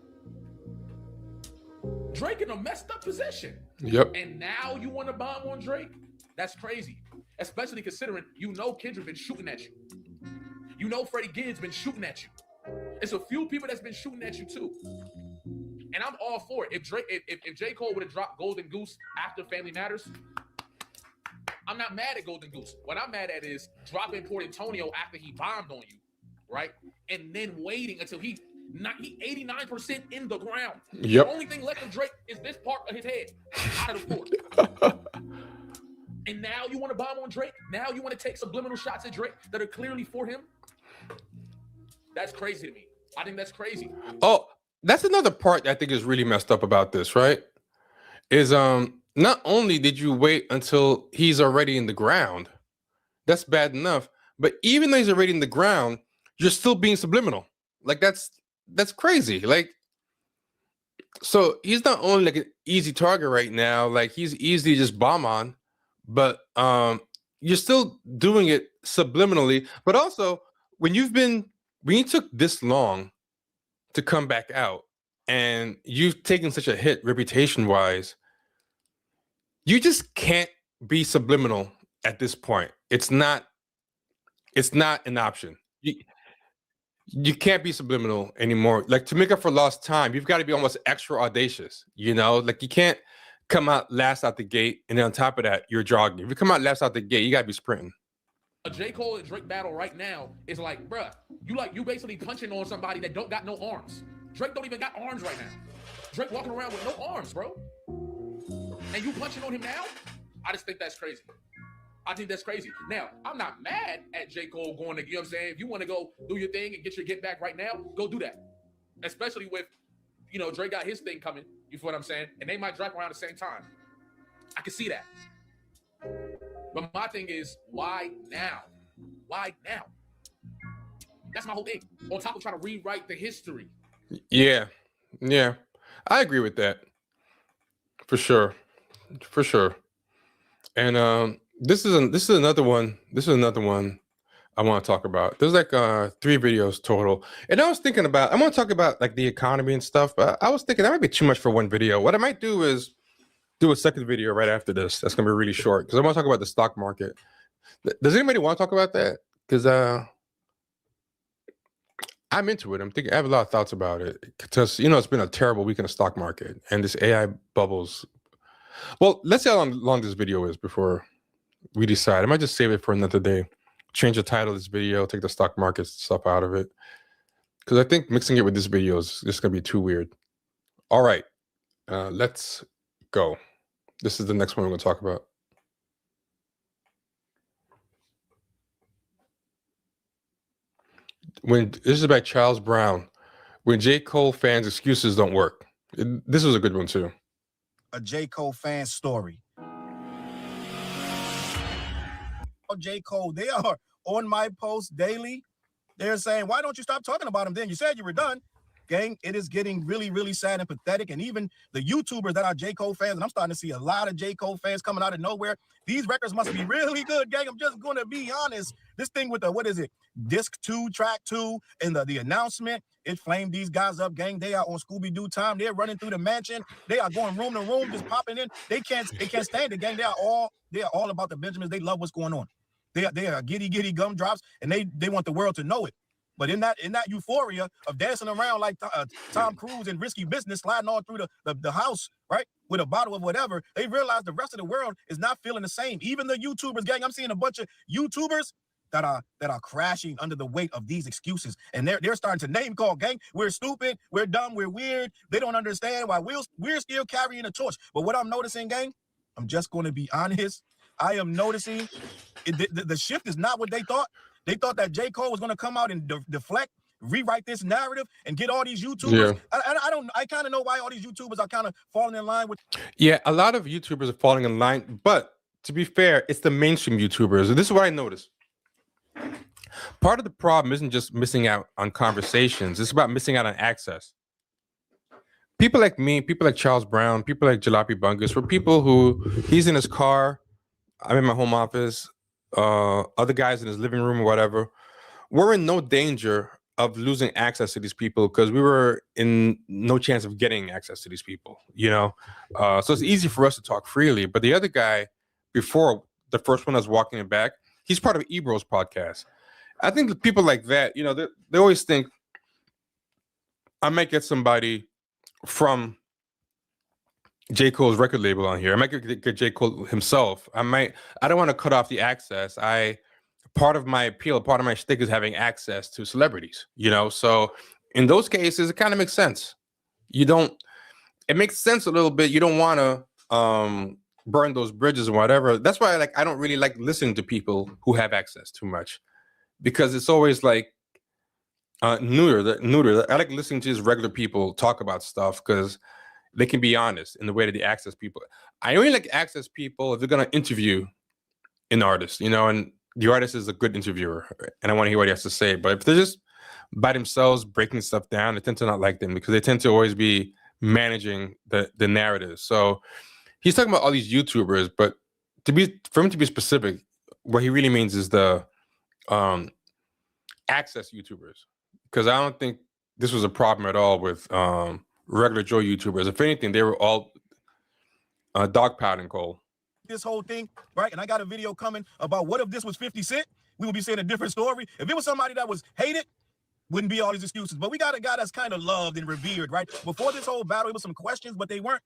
Drake in a messed up position. Yep. And now you want to bomb on Drake? That's crazy. Especially considering you know Kendrick been shooting at you. You know Freddie Gibbs been shooting at you. It's a few people that's been shooting at you too. And I'm all for it. If J. Cole would have dropped Golden Goose after Family Matters, I'm not mad at Golden Goose. What I'm mad at is dropping Port Antonio after he bombed on you, right? And then waiting until he 89% in the ground. Yep. The only thing left of Drake is this part of his head out of the floor. And now you want to bomb on Drake? Now you want to take subliminal shots at Drake that are clearly for him? That's crazy to me. I think that's crazy. Oh, that's another part that I think is really messed up about this, right? Is not only did you wait until he's already in the ground, that's bad enough, but even though he's already in the ground, you're still being subliminal. Like that's crazy. Like, so he's not only like an easy target right now, like he's easy to just bomb on, but you're still doing it subliminally. But also when you took this long to come back out and you've taken such a hit reputation wise, you just can't be subliminal at this point. It's not an option. You can't be subliminal anymore. Like to make up for lost time, you've got to be almost extra audacious, you know? Like you can't come out last out the gate and then on top of that, you're jogging. If you come out last out the gate, you got to be sprinting. A J. Cole and Drake battle right now is like, bruh, you basically punching on somebody that don't got no arms. Drake don't even got arms right now. Drake walking around with no arms, bro. And you punching on him now? I just think that's crazy. I think that's crazy. Now, I'm not mad at J. Cole going to, you know what I'm saying? If you want to go do your thing and get your get back right now, go do that. Especially with, you know, Drake got his thing coming. You feel what I'm saying? And they might drop around the same time. I can see that. But my thing is, why now? Why now? That's my whole thing. On top of trying to rewrite the history. Yeah. I agree with that. For sure. And this is another one. I want to talk about. There's like 3 videos total. And I was thinking about, I want to talk about like the economy and stuff, but I was thinking that might be too much for one video. What I might do is do a second video right after this. That's gonna be really short because I want to talk about the stock market. Does anybody want to talk about that? Because I'm into it. I'm thinking. I have a lot of thoughts about it because it's been a terrible week in the stock market and this AI bubbles. Well, let's see how long this video is before we decide. I might just save it for another day. Change the title of this video. Take the stock market stuff out of it because I think mixing it with this video is just gonna be too weird. All right, let's go. This is the next one we're gonna talk about. This is by Charles Brown. When J. Cole fans' excuses don't work. This was a good one too. A J. Cole fan story. J. Cole, they are on my post daily. They're saying, why don't you stop talking about him then? You said you were done. Gang, it is getting really, really sad and pathetic. And even the YouTubers that are J. Cole fans, and I'm starting to see a lot of J. Cole fans coming out of nowhere. These records must be really good, gang. I'm just going to be honest. This thing with the, what is it? Disc 2, track 2, and the announcement, it flamed these guys up, gang. They are on Scooby-Doo time. They're running through the mansion. They are going room to room, just popping in. They can't stand it, gang. They are all about the Benjamins. They love what's going on. They are giddy gumdrops, and they want the world to know it. But in that euphoria of dancing around like Tom Cruise in Risky Business, sliding all through the house, right, with a bottle of whatever, they realize the rest of the world is not feeling the same. Even the YouTubers, gang, I'm seeing a bunch of YouTubers that are crashing under the weight of these excuses, and they're starting to name call, gang. We're stupid, we're dumb, we're weird. They don't understand why we're still carrying a torch. But what I'm noticing, gang, I'm just going to be honest. I am noticing the shift is not what they thought. They thought that J. Cole was going to come out and deflect, rewrite this narrative, and get all these YouTubers. Yeah. I kind of know why all these YouTubers are kind of falling in line with. Yeah, a lot of YouTubers are falling in line, but to be fair, it's the mainstream YouTubers. This is what I noticed. Part of the problem isn't just missing out on conversations. It's about missing out on access. People like me, people like Charles Brown, people like Jalopy Bungus were people who he's in his car, I'm in my home office, other guys in his living room or whatever. We're in no danger of losing access to these people because we were in no chance of getting access to these people, so it's easy for us to talk freely. But the other guy, before the first one I was walking it back, he's part of Ebro's podcast. I think that people like that, they always think I might get somebody from J. Cole's record label on here. I might get J. Cole himself. I don't want to cut off the access. Part of my appeal, part of my shtick is having access to celebrities, So in those cases, it kind of makes sense. It makes sense a little bit. You don't want to burn those bridges and whatever. That's why I don't really like listening to people who have access too much, because it's always like neuter. I like listening to just regular people talk about stuff because they can be honest in the way that they access people. I only like access people if they're going to interview an artist, and the artist is a good interviewer and I want to hear what he has to say. But if they're just by themselves breaking stuff down, I tend to not like them because they tend to always be managing the narrative. So he's talking about all these YouTubers, but for him to be specific, what he really means is the access YouTubers, because I don't think this was a problem at all with regular Joe YouTubers. If anything, they were all dogpiling Cole. This whole thing, right? And I got a video coming about what if this was 50 Cent? We would be saying a different story. If it was somebody that was hated, wouldn't be all these excuses. But we got a guy that's kind of loved and revered, right? Before this whole battle, it was some questions, but they weren't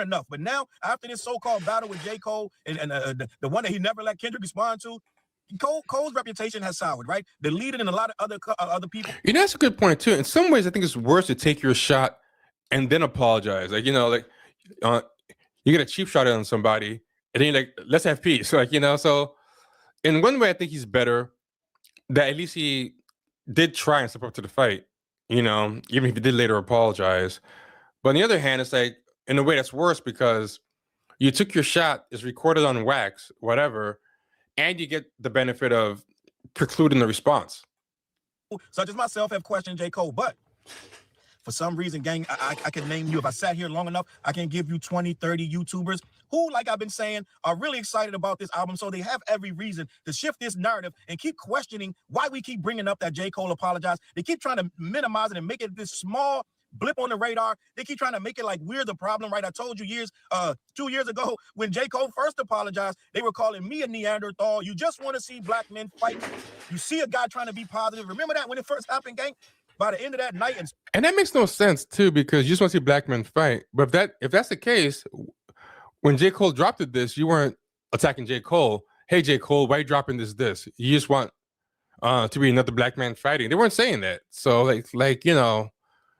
enough. But now, after this so-called battle with J. Cole and the one that he never let Kendrick respond to, Cole's reputation has soured, right? Deleted and a lot of other people. That's a good point too. In some ways, I think it's worse to take your shot and then apologize. You get a cheap shot on somebody and then you're like, let's have peace. So in one way, I think he's better that at least he did try and step up to the fight, even if he did later apologize. But on the other hand, it's like, in a way that's worse because you took your shot, it's recorded on wax, whatever, and you get the benefit of precluding the response. Such as myself have questioned J. Cole, but for some reason, gang, I can name you. If I sat here long enough, I can give you 20, 30 YouTubers who, like I've been saying, are really excited about this album. So they have every reason to shift this narrative and keep questioning why we keep bringing up that J. Cole apologized. They keep trying to minimize it and make it this small blip on the radar. They keep trying to make it like we're the problem, right? I told you 2 years ago when J. Cole first apologized, they were calling me a Neanderthal. You just want to see black men fight. You see a guy trying to be positive. Remember that when it first happened, gang? By the end of that night, and that makes no sense too, because you just want to see black men fight. But if that's the case, when J. Cole dropped this, you weren't attacking J. Cole. Hey, J. Cole, why are you dropping this? You just want to be another black man fighting. They weren't saying that. So like you know,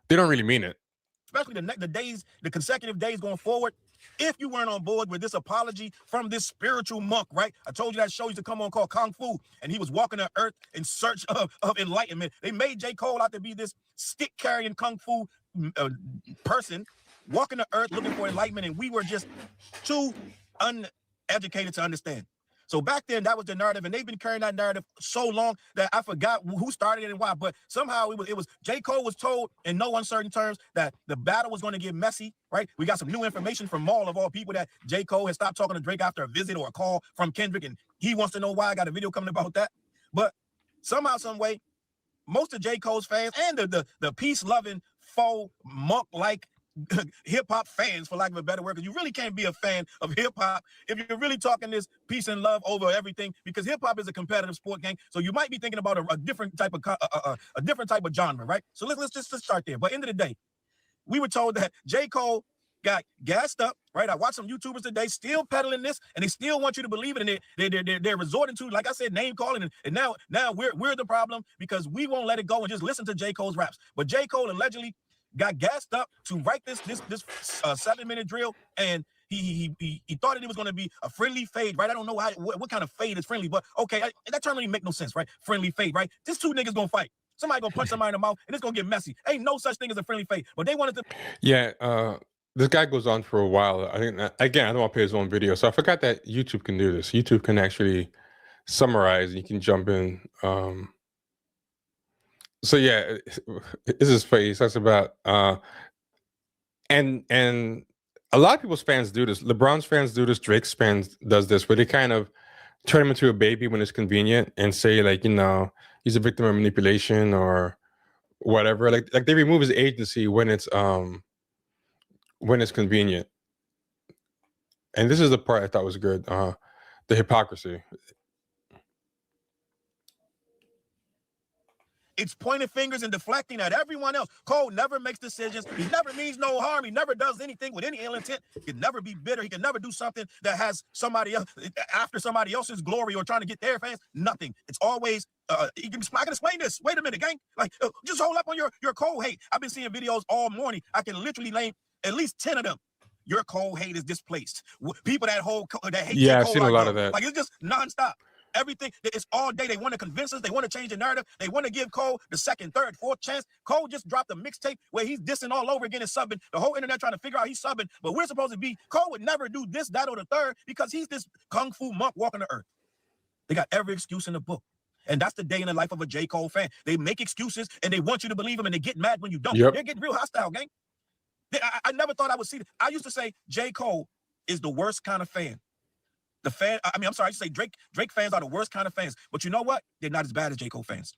they don't really mean it. Especially the consecutive days going forward. If you weren't on board with this apology from this spiritual monk, right? I told you that show used to come on called Kung Fu, and he was walking the earth in search of enlightenment. They made J. Cole out to be this stick-carrying Kung Fu person walking the earth looking for enlightenment, and we were just too uneducated to understand. So back then, that was the narrative, and they've been carrying that narrative so long that I forgot who started it and why. But somehow it was J. Cole was told in no uncertain terms that the battle was going to get messy, right? We got some new information from Maul, of all people, that J. Cole has stopped talking to Drake after a visit or a call from Kendrick, and he wants to know why. I got a video coming about that. But somehow, some way, most of J. Cole's fans and the peace-loving, faux, monk-like hip-hop fans, for lack of a better word, because you really can't be a fan of hip-hop if you're really talking this peace and love over everything, because hip-hop is a competitive sport, gang. So you might be thinking about a different type of a different type of genre, right? So let's just start there. But end of the day, we were told that J. Cole got gassed up, right? I watched some YouTubers today still peddling this, and they still want you to believe it, and they're resorting to, like I said, name calling, and now we're the problem because we won't let it go and just listen to J. Cole's raps. But J. Cole allegedly got gassed up to write this 7-minute drill, and he thought it was going to be a friendly fade, right? I don't know what kind of fade is friendly, but okay, that term really make no sense, right? Friendly fade, right? This two niggas gonna fight. Somebody gonna punch somebody in the mouth, and it's gonna get messy. Ain't no such thing as a friendly fade, but they wanted to. Yeah, this guy goes on for a while. I think again, I don't want to play his own video, so I forgot that YouTube can do this. YouTube can actually summarize, and you can jump in. So yeah, this is funny. He talks about and a lot of people's fans do this. LeBron's fans do this. Drake's fans does this, where they kind of turn him into a baby when it's convenient and say, like, you know, he's a victim of manipulation or whatever. Like they remove his agency when it's convenient. And this is the part I thought was good. The hypocrisy. It's pointing fingers and deflecting at everyone else. Cole never makes decisions. He never means no harm. He never does anything with any ill intent. He can never be bitter. He can never do something that has somebody else after somebody else's glory or trying to get their fans. Nothing. It's always I can explain this. Wait a minute, gang. Like, just hold up on your Cole hate. I've been seeing videos all morning. I can literally name at least 10 of them. Your Cole hate is displaced. People that hate. Yeah, I've Cole seen a lot of that. Like, it's just nonstop. Everything, it's all day. They want to convince us. They want to change the narrative. They want to give Cole the second, third, fourth chance. Cole just dropped a mixtape where he's dissing all over again and subbing. The whole internet trying to figure out he's subbing. But we're supposed to be, Cole would never do this, that, or the third because he's this kung fu monk walking the earth. They got every excuse in the book. And that's the day in the life of a J. Cole fan. They make excuses and they want you to believe them, and they get mad when you don't. Yep. They're getting real hostile, gang. I never thought I would see this. I used to say J. Cole is the worst kind of fan. I used to say Drake fans are the worst kind of fans. But you know what? They're not as bad as J. Cole fans.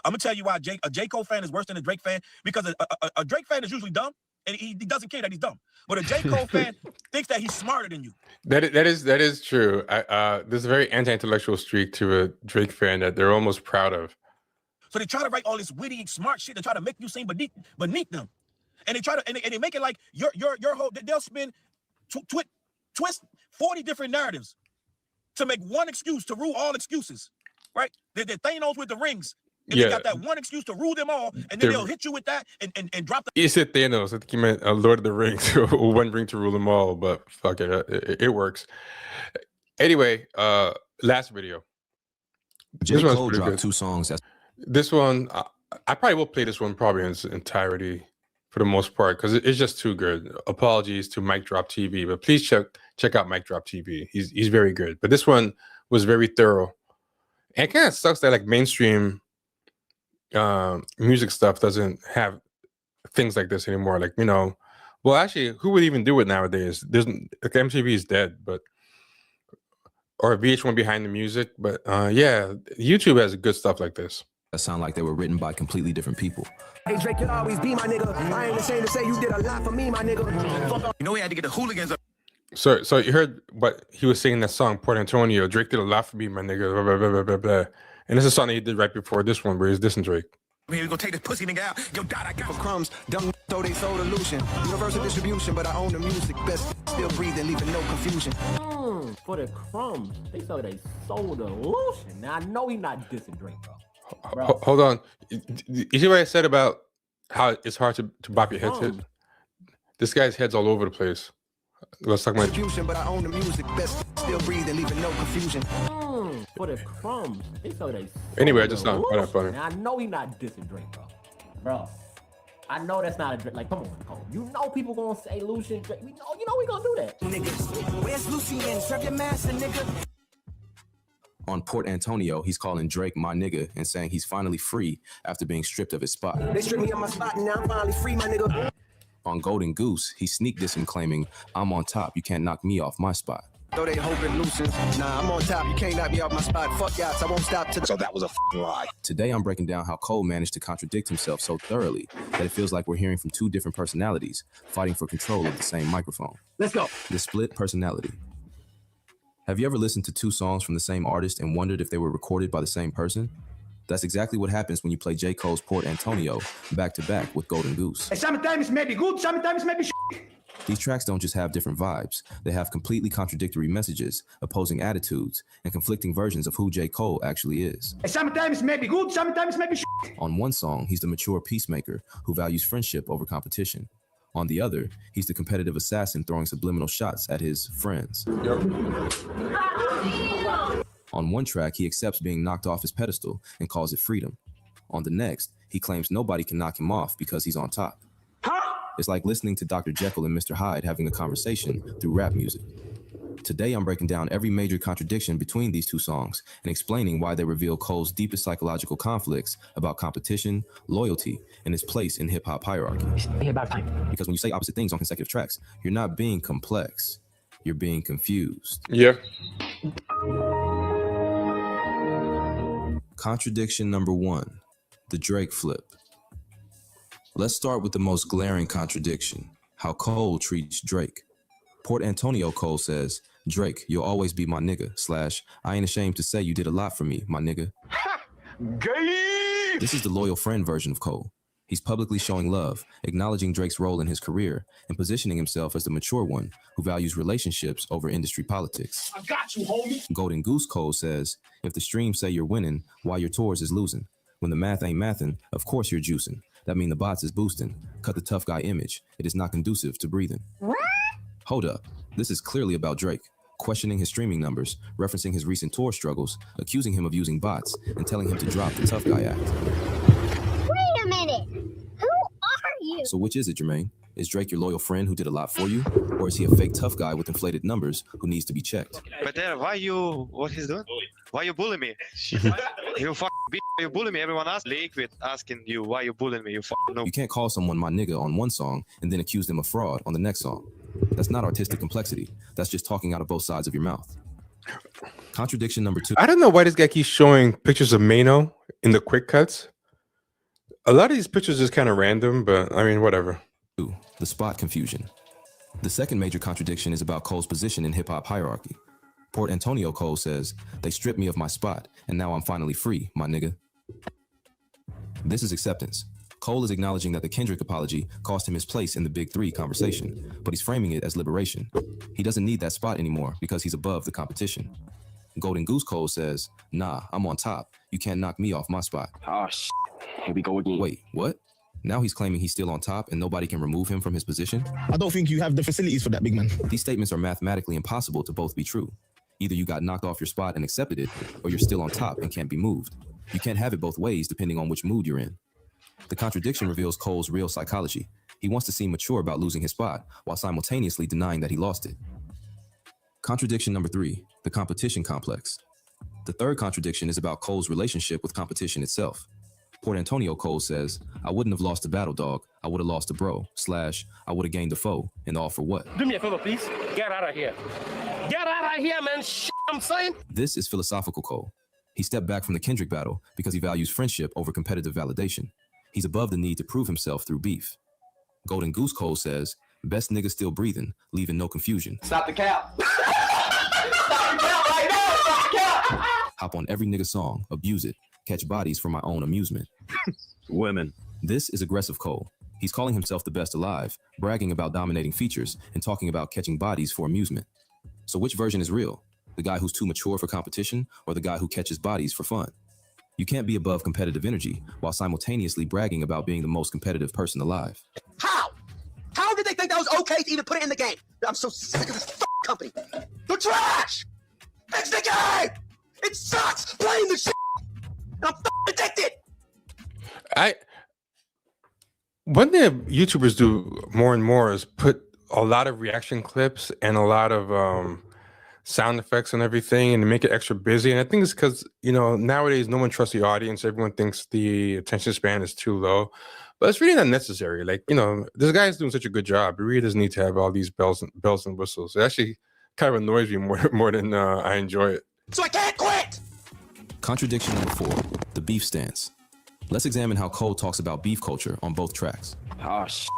I'm going to tell you why a J. Cole fan is worse than a Drake fan, because a Drake fan is usually dumb, and he doesn't care that he's dumb. But a J. Cole fan thinks that he's smarter than you. That is true. There's a very anti-intellectual streak to a Drake fan that they're almost proud of. So they try to write all this witty, smart shit to try to make you seem beneath them. And they try to, and they make it like your whole, they'll spin, twist 40 different narratives to make one excuse to rule all excuses, right? They're Thanos with the rings. And they got that one excuse to rule them all, and then they'll hit you with that and drop the... You said Thanos. I think you meant Lord of the Rings, one ring to rule them all, but fuck it, it works. Anyway, last video. J. Cole dropped 2 songs. This one, I probably will play this one probably in its entirety for the most part, because it's just too good. Apologies to Mic Drop TV, but please check out Mic Drop TV. He's very good. But this one was very thorough. And it kind of sucks that like mainstream music stuff doesn't have things like this anymore. Like, you know, well, actually, who would even do it nowadays? There's like MTV is dead, but or VH1 behind the music. But yeah, YouTube has good stuff like this. that sound like they were written by completely different people. Hey Drake, you'll always be my nigga. I ain't ashamed to say you did a lot for me, my nigga. You know he had to get the hooligans up. So you heard what he was singing that song, Port Antonio. Drake did a lot for me, my nigga. Blah, blah, blah, blah, blah, blah. And this is a song that he did right before this one, where he's dissing Drake. We gonna take this pussy nigga out. Yo, Dot, I got For crumbs, dumb throw they sold illusion. Universal distribution, but I own the music. Best still breathing, leaving no confusion. For the crumbs, they thought they sold a lotion. Now I know he not dissing Drake, bro. Hold on. You see what I said about how it's hard to bop your head to? This guy's head's all over the place. Let's talk about Distribution, but I own the music. Best still breathing, leaving no confusion. For the crumbs, they thought they. Anyway, I just not find that funny. Now I know he not dissing Drake, bro. I know that's not a Drake. Like, come on, Cole. You know people gonna say Lucian Drake. You know we gonna do that. Niggas, where's Lucian? Serve your master, nigga. On Port Antonio, he's calling Drake my nigga and saying he's finally free after being stripped of his spot. They stripped me of my spot and now I'm finally free, my nigga. On Golden Goose, he sneak dissing claiming, I'm on top, you can't knock me off my spot. Though they hoping loosens. Nah, I'm on top, you can't knock me off my spot. Fuck y'all, I won't stop till. So that was a lie. Today, I'm breaking down how Cole managed to contradict himself so thoroughly that it feels like we're hearing from two different personalities fighting for control of the same microphone. Let's go. The split personality. Have you ever listened to two songs from the same artist and wondered if they were recorded by the same person? That's exactly what happens when you play J. Cole's Port Antonio back to back with Golden Goose. Sometimes it may be good, sometimes it may be shit. These tracks don't just have different vibes, they have completely contradictory messages, opposing attitudes, and conflicting versions of who J. Cole actually is. Sometimes it may be good, sometimes it may be shit. On one song, he's the mature peacemaker who values friendship over competition. On the other, he's the competitive assassin throwing subliminal shots at his friends. On one track, he accepts being knocked off his pedestal and calls it freedom. On the next, he claims nobody can knock him off because he's on top. It's like listening to Dr. Jekyll and Mr. Hyde having a conversation through rap music. Today, I'm breaking down every major contradiction between these two songs and explaining why they reveal Cole's deepest psychological conflicts about competition, loyalty, and his place in hip-hop hierarchy. Because when you say opposite things on consecutive tracks, you're not being complex, you're being confused. Yeah. Contradiction number one, the Drake flip. Let's start with the most glaring contradiction, how Cole treats Drake. Port Antonio Cole says, Drake, you'll always be my nigga, / I ain't ashamed to say you did a lot for me, my nigga. Gay! This is the loyal friend version of Cole. He's publicly showing love, acknowledging Drake's role in his career, and positioning himself as the mature one who values relationships over industry politics. I got you, homie. Golden Goose Cole says, if the streams say you're winning, why your tours is losing? When the math ain't mathin', of course you're juicing. That mean the bots is boosting. Cut the tough guy image. It is not conducive to breathing. Hold up. This is clearly about Drake, questioning his streaming numbers, referencing his recent tour struggles, accusing him of using bots, and telling him to drop the tough guy act. Wait a minute. Who are you? So which is it, Jermaine? Is Drake your loyal friend who did a lot for you? Or is he a fake tough guy with inflated numbers who needs to be checked? But then what he's doing? Why you bullying me? You fucking bitch, you bully me. Everyone else liquid asking you why you bullying me. You fucking know. You can't call someone my nigga on one song and then accuse them of fraud on the next song. That's not artistic complexity. That's just talking out of both sides of your mouth. Contradiction number two. I don't know why this guy keeps showing pictures of Mano in the quick cuts. A lot of these pictures is kind of random, but I mean, whatever. The spot confusion. The second major contradiction is about Cole's position in hip-hop hierarchy. Port Antonio Cole says, they stripped me of my spot, and now I'm finally free, my nigga. This is acceptance. Cole is acknowledging that the Kendrick apology cost him his place in the Big Three conversation, but he's framing it as liberation. He doesn't need that spot anymore because he's above the competition. Golden Goose Cole says, nah, I'm on top. You can't knock me off my spot. Oh, shit. Here we go again. Wait, what? Now he's claiming he's still on top and nobody can remove him from his position? I don't think you have the facilities for that, big man. These statements are mathematically impossible to both be true. Either you got knocked off your spot and accepted it, or you're still on top and can't be moved. You can't have it both ways depending on which mood you're in. The contradiction reveals Cole's real psychology. He wants to seem mature about losing his spot, while simultaneously denying that he lost it. Contradiction number three, the competition complex. The third contradiction is about Cole's relationship with competition itself. Port Antonio Cole says, I wouldn't have lost a battle dog, I would have lost a bro, / I would have gained a foe, and all for what? Do me a favor, please. Get out of here. Get out of here, man. I'm saying. This is philosophical Cole. He stepped back from the Kendrick battle because he values friendship over competitive validation. He's above the need to prove himself through beef. Golden Goose Cole says, best nigga still breathing, leaving no confusion. Stop the cap. Stop the cap right now. Stop the cap. Hop on every nigga song, abuse it, catch bodies for my own amusement. Women. This is aggressive Cole. He's calling himself the best alive, bragging about dominating features, and talking about catching bodies for amusement. So which version is real? The guy who's too mature for competition, or the guy who catches bodies for fun? You can't be above competitive energy while simultaneously bragging about being the most competitive person alive. How? How did they think that was okay to even put it in the game? I'm so sick of this company. They're trash! Fix the game! It sucks playing the shit! And I'm addicted! One thing YouTubers do more and more is put a lot of reaction clips and a lot of sound effects and everything, and to make it extra busy. And I think it's because, you know, nowadays no one trusts the audience. Everyone thinks the attention span is too low, but it's really not necessary. Like, you know, this guy's doing such a good job. He really doesn't need to have all these bells and whistles. It actually kind of annoys me more than I enjoy it. So I can't quit! Contradiction number 4, the beef stance. Let's examine how Cole talks about beef culture on both tracks. Oh, shit.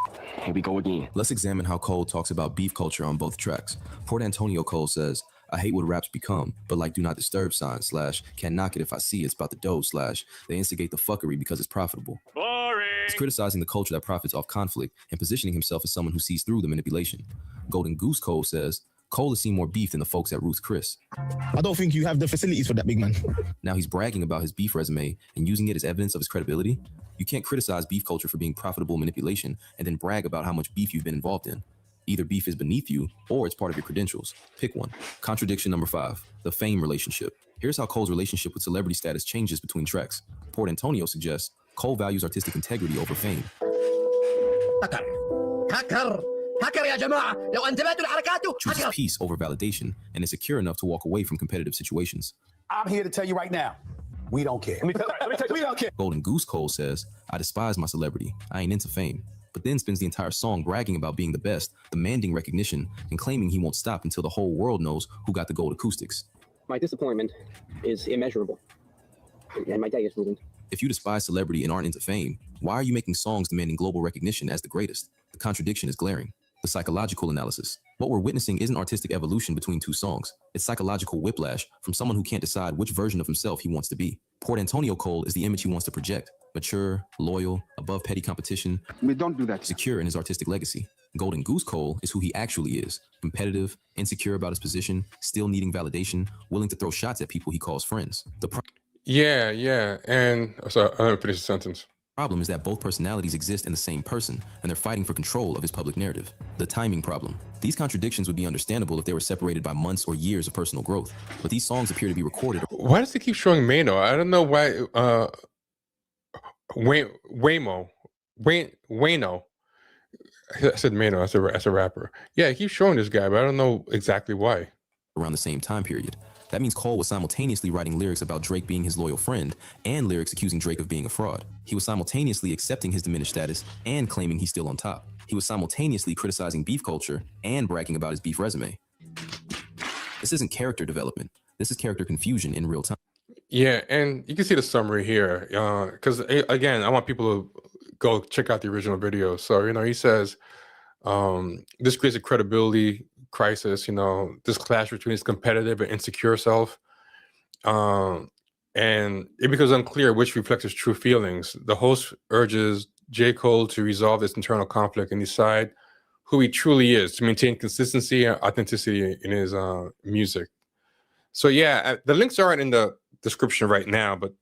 Here we go again. Let's examine how Cole talks about beef culture on both tracks. Port Antonio Cole says, I hate what raps become, but like do not disturb sign / can't knock it if I see it's about the dough / they instigate the fuckery because it's profitable. Boring. He's criticizing the culture that profits off conflict and positioning himself as someone who sees through the manipulation. Golden Goose Cole says, Cole has seen more beef than the folks at Ruth Chris. I don't think you have the facilities for that, big man. Now he's bragging about his beef resume and using it as evidence of his credibility. You can't criticize beef culture for being profitable manipulation and then brag about how much beef you've been involved in. Either beef is beneath you or it's part of your credentials. Pick one. Contradiction number 5, the fame relationship. Here's how Cole's relationship with celebrity status changes between tracks. Port Antonio suggests Cole values artistic integrity over fame. Chooses peace over validation and is secure enough to walk away from competitive situations. I'm here to tell you right now, we don't care. Let me tell you, we don't care. Golden Goose Cole says, I despise my celebrity. I ain't into fame. But then spends the entire song bragging about being the best, demanding recognition, and claiming he won't stop until the whole world knows who got the gold acoustics. My disappointment is immeasurable. And my day is ruined. If you despise celebrity and aren't into fame, why are you making songs demanding global recognition as the greatest? The contradiction is glaring. The psychological analysis. What we're witnessing isn't artistic evolution between two songs. It's psychological whiplash from someone who can't decide which version of himself he wants to be. Port Antonio Cole is the image he wants to project. Mature, loyal, above petty competition. We don't do that. Secure in his artistic legacy. Golden Goose Cole is who he actually is. Competitive, insecure about his position, still needing validation, willing to throw shots at people he calls friends. Yeah. And sorry, I'm gonna finish the sentence. Problem is that both personalities exist in the same person, and they're fighting for control of his public narrative. The timing problem. These contradictions would be understandable if they were separated by months or years of personal growth, but these songs appear to be recorded. Why does it keep showing Mano? I don't know why. Waymo. I said Mano as a rapper. Yeah, he keeps showing this guy, but I don't know exactly why. Around the same time period. That means Cole was simultaneously writing lyrics about Drake being his loyal friend and lyrics accusing Drake of being a fraud. He was simultaneously accepting his diminished status and claiming he's still on top. He was simultaneously criticizing beef culture and bragging about his beef resume. This isn't character development. This is character confusion in real time. Yeah, and you can see the summary here. Because again, I want people to go check out the original video. So, you know, he says, this creates a credibility crisis, you know, this clash between his competitive and insecure self. And it becomes unclear which reflects his true feelings. The host urges J. Cole to resolve this internal conflict and decide who he truly is, to maintain consistency and authenticity in his music. So yeah, the links aren't in the description right now, but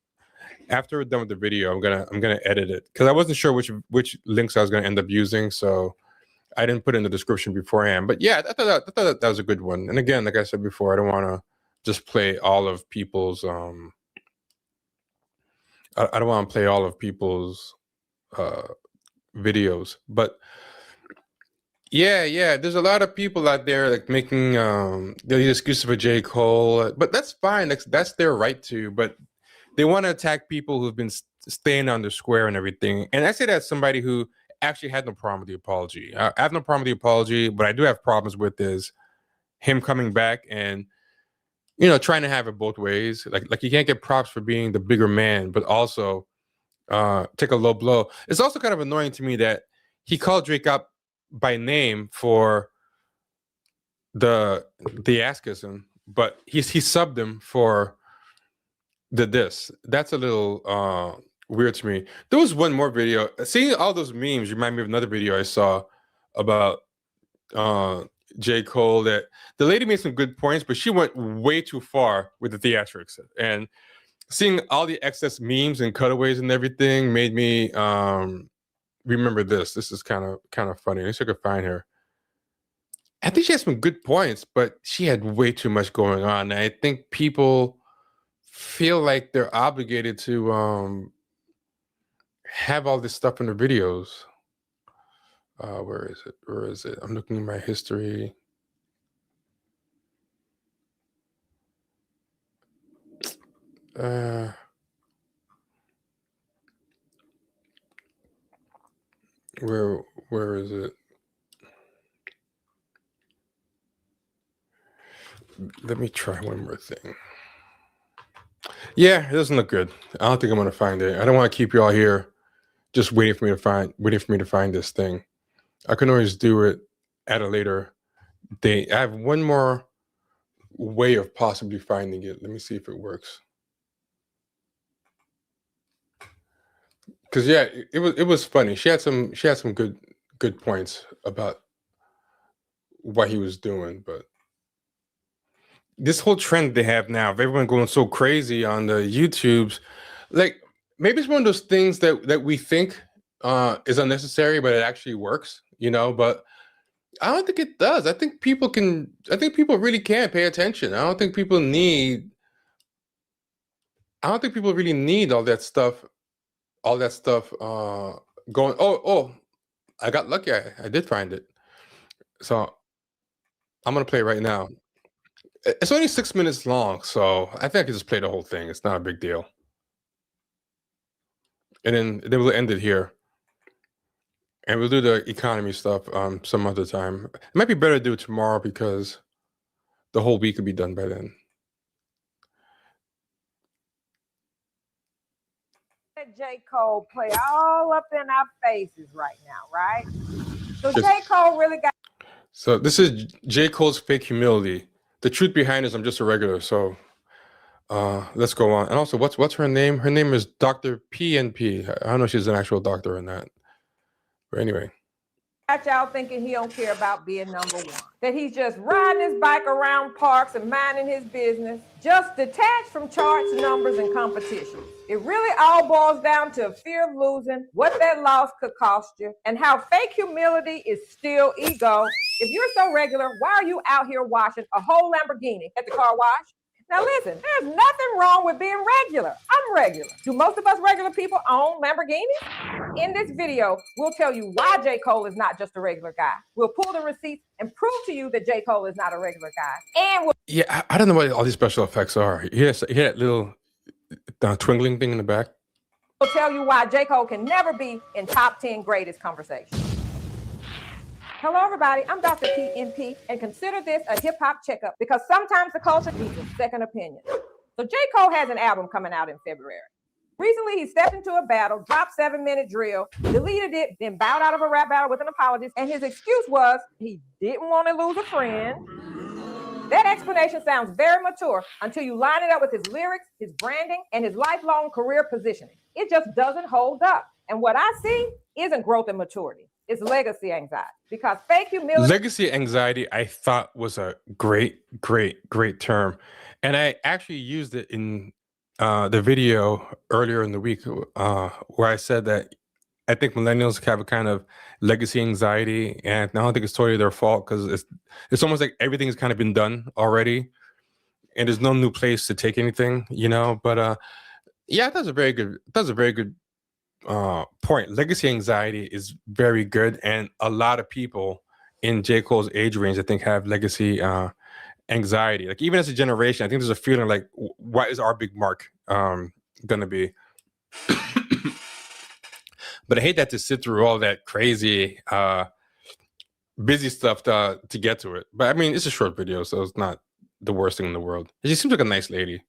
after we're done with the video, I'm gonna edit it because I wasn't sure which links I was gonna end up using, so I didn't put it in the description beforehand. But yeah, I thought that was a good one. And again, like I said before, I don't want to just play all of people's I don't want to play all of people's videos, but yeah, there's a lot of people out there like making the excuse for J. Cole, but that's fine. That's their right to. But they want to attack people who've been staying on the square and everything. And I say that as somebody who actually had no problem with the apology. I have no problem with the apology. What I do have problems with is him coming back and trying to have it both ways. Like you can't get props for being the bigger man, but also take a low blow. It's also kind of annoying to me that he called Drake up by name for the askism, but he subbed him for the diss. That's a little weird to me. There was one more video. Seeing all those memes remind me of another video I saw about J. Cole, that the lady made some good points, but she went way too far with the theatrics. And seeing all the excess memes and cutaways and everything made me remember this. This is kind of funny. Let's see if I can find her. I think she had some good points, but she had way too much going on. And I think people feel like they're obligated to have all this stuff in their videos. Where is it? Where is it? I'm looking at my history. Where is it? Let me try one more thing. Yeah, it doesn't look good. I don't think I'm gonna find it. I don't want to keep you all here just waiting for me to find this thing. I can always do it at a later date. I have one more way of possibly finding it. Let me see if it works. Because yeah, it was funny. She had some good points about what he was doing, but this whole trend they have now of everyone going so crazy on the YouTubes, like maybe it's one of those things that we think is unnecessary, but it actually works, but I don't think it does. I think people really can pay attention. I don't think people really need all that stuff going. Oh, I got lucky. I did find it. So I'm gonna play it right now. It's only 6 minutes long, so I think I can just play the whole thing. It's not a big deal. And then we'll end it here. And we'll do the economy stuff some other time. It might be better to do it tomorrow because the whole week could be done by then. J. Cole play all up in our faces right now, right? So J. Cole really got. So this is J. Cole's fake humility. The truth behind is I'm just a regular. So let's go on. And also, what's her name? Her name is Dr. PNP. I don't know if she's an actual doctor in that. But anyway. Got y'all thinking he don't care about being number one. That he's just riding his bike around parks and minding his business, just detached from charts, numbers, and competition. It really all boils down to a fear of losing, what that loss could cost you, and how fake humility is still ego. If you're so regular, why are you out here washing a whole Lamborghini at the car wash? Now listen, there's nothing wrong with being regular. I'm regular. Do most of us regular people own Lamborghinis? In this video, we'll tell you why J. Cole is not just a regular guy. We'll pull the receipts and prove to you that J. Cole is not a regular guy. And yeah, I don't know what all these special effects are. He had that little twinkling thing in the back. We'll tell you why J. Cole can never be in top 10 greatest conversation. Hello, everybody. I'm Dr. PNP, and consider this a hip-hop checkup because sometimes the culture needs a second opinion. So J. Cole has an album coming out in February. Recently, he stepped into a battle, dropped 7-minute drill, deleted it, then bowed out of a rap battle with an apology, and his excuse was he didn't want to lose a friend. That explanation sounds very mature until you line it up with his lyrics, his branding, and his lifelong career positioning. It just doesn't hold up. And what I see isn't growth and maturity. It's legacy anxiety, because fake humility. Legacy anxiety, I thought, was a great term, and I actually used it in the video earlier in the week where I said that I think millennials have a kind of legacy anxiety, and I don't think it's totally their fault because it's almost like everything has kind of been done already, and there's no new place to take anything, But yeah, that's a very good point. Legacy anxiety is very good, and a lot of people in J. Cole's age range, I think, have legacy anxiety. Like even as a generation, I think there's a feeling like, what is our big mark gonna be? But I hate that to sit through all that crazy busy stuff to get to it. But I mean, it's a short video, so it's not the worst thing in the world. She seems like a nice lady.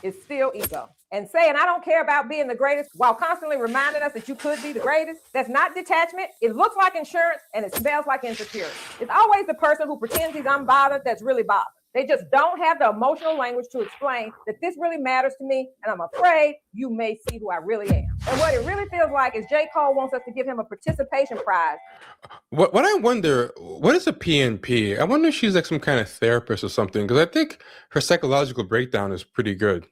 Is still ego. And saying I don't care about being the greatest while constantly reminding us that you could be the greatest, that's not detachment. It looks like insurance and it smells like insecurity. It's always the person who pretends he's unbothered that's really bothered. They just don't have the emotional language to explain that this really matters to me, and I'm afraid you may see who I really am. And what it really feels like is J. Cole wants us to give him a participation prize. What I wonder, what is a PNP? I wonder if she's like some kind of therapist or something, because I think her psychological breakdown is pretty good.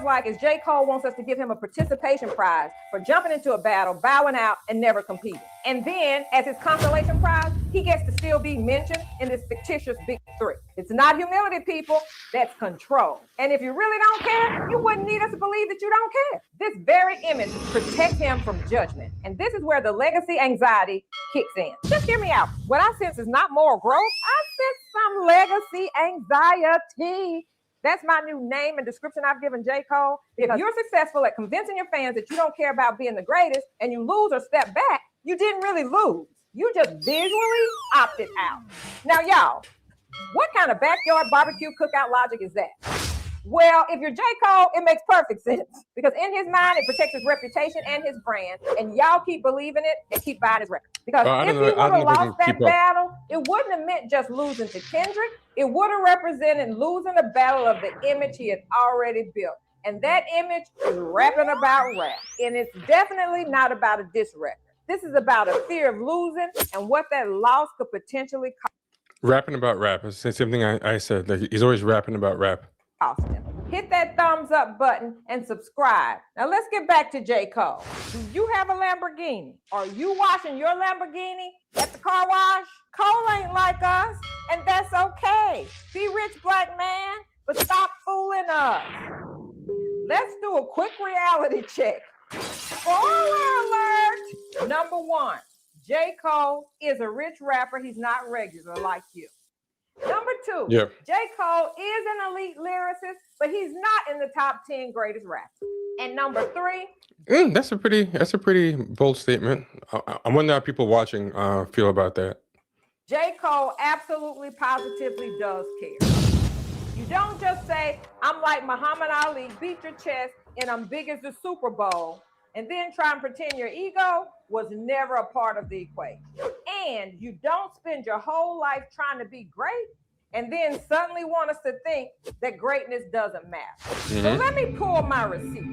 Like is J. Cole wants us to give him a participation prize for jumping into a battle, bowing out, and never competing. And then, as his consolation prize, he gets to still be mentioned in this fictitious big three. It's not humility, people. That's control. And if you really don't care, you wouldn't need us to believe that you don't care. This very image protects him from judgment. And this is where the legacy anxiety kicks in. Just hear me out. What I sense is not moral growth. I sense some legacy anxiety. That's my new name and description I've given J. Cole. If you're successful at convincing your fans that you don't care about being the greatest and you lose or step back, you didn't really lose. You just visually opted out. Now, y'all, what kind of backyard barbecue cookout logic is that? Well, if you're J. Cole, it makes perfect sense because in his mind, it protects his reputation and his brand, and y'all keep believing it and keep buying his record. Because if he would have lost that battle, it wouldn't have meant just losing to Kendrick. It would have represented losing the battle of the image he had already built. And that image is rapping about rap. And it's definitely not about a diss record. This is about a fear of losing and what that loss could potentially cost. Rapping about rap. It's the same thing I said. Like, he's always rapping about rap. Austin. Hit that thumbs up button and subscribe. Now let's get back to J. Cole. Do you have a Lamborghini? Are you washing your Lamborghini at the car wash? Cole ain't like us, and that's okay. Be rich, black man, but stop fooling us. Let's do a quick reality check. Spoiler alert! Number one, J. Cole is a rich rapper. He's not regular like you. Number two, Yep. J. Cole is an elite lyricist, but he's not in the top 10 greatest rappers. And number three, That's a pretty bold statement. I wonder how people watching feel about that. J. Cole absolutely positively does care. You don't just say, I'm like Muhammad Ali, beat your chest, and I'm big as the Super Bowl, and then try and pretend your ego was never a part of the equation. And you don't spend your whole life trying to be great and then suddenly want us to think that greatness doesn't matter. So let me pull my receipts.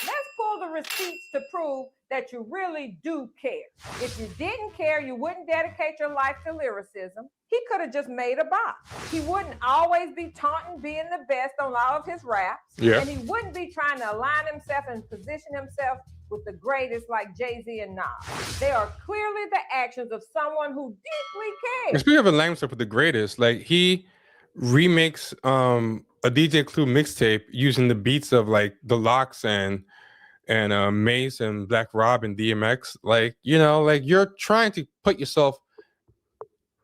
Let's pull the receipts to prove that you really do care. If you didn't care, you wouldn't dedicate your life to lyricism. He could have just made a bop. He wouldn't always be taunting being the best on all of his raps. Yeah. And he wouldn't be trying to align himself and position himself with the greatest like Jay-Z and Nas. They are clearly the actions of someone who deeply cares. Speaking of aligning himself with the greatest, like he remakes a DJ Clue mixtape using the beats of like The Lox and Mace and Black Rob and DMX. Like, you know, like you're trying to put yourself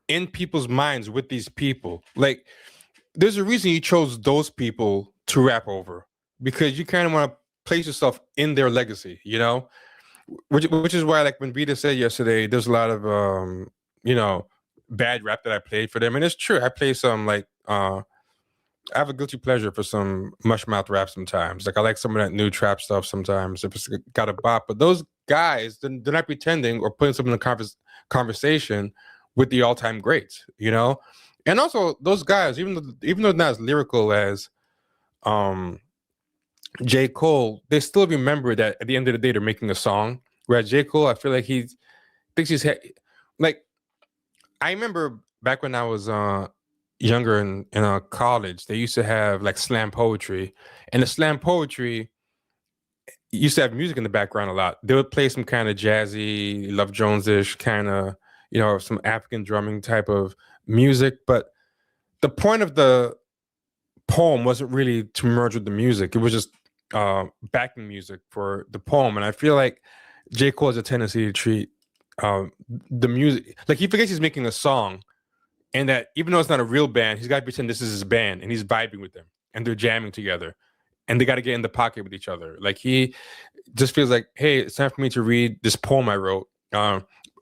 in people's minds with these people. Like, there's a reason you chose those people to rap over, because you kind of want to place yourself in their legacy, you know, which is why, like when Vita said yesterday, there's a lot of you know, bad rap that I played for them, and it's true. I play some like I have a guilty pleasure for some mush mouth rap sometimes. Like I like some of that new trap stuff sometimes if it's got a bop. But those guys, they're not pretending or putting something in a conversation with the all-time greats, you know. And also those guys, even though not as lyrical as J. Cole, they still remember that at the end of the day they're making a song. Whereas J. Cole, I feel like he thinks he's like, I remember back when I was younger in college, they used to have like slam poetry, and the slam poetry used to have music in the background a lot. They would play some kind of jazzy, Love Jones-ish kind of, you know, some African drumming type of music, but the point of the poem wasn't really to merge with the music. It was just backing music for the poem. And I feel like J. Cole has a tendency to treat the music like he forgets he's making a song, and that even though it's not a real band, he's got to pretend this is his band and he's vibing with them and they're jamming together and they got to get in the pocket with each other. Like he just feels like, hey, it's time for me to read this poem I wrote.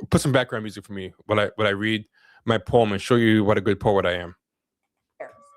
Put some background music for me while I read my poem and show you what a good poet I am.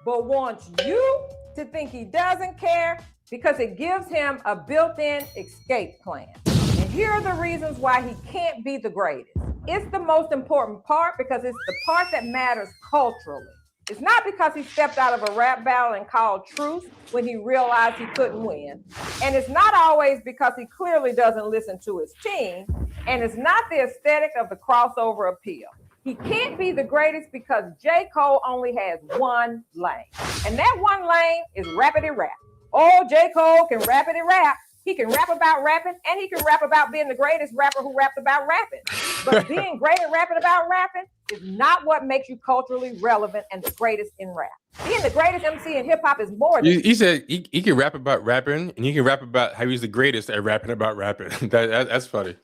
but wants you to think he doesn't care because it gives him a built-in escape plan. And here are the reasons why he can't be the greatest. It's the most important part because it's the part that matters culturally. It's not because he stepped out of a rap battle and called truce when he realized he couldn't win. And it's not always because he clearly doesn't listen to his team. And it's not the aesthetic of the crossover appeal. He can't be the greatest because J. Cole only has one lane. And that one lane is rappity rap. Oh, J. Cole can rappity rap. He can rap about rapping, and he can rap about being the greatest rapper who rapped about rapping. But being great at rapping about rapping is not what makes you culturally relevant and the greatest in rap. Being the greatest MC in hip hop is more than... He said he can rap about rapping, and he can rap about how he's the greatest at rapping about rapping. That's funny.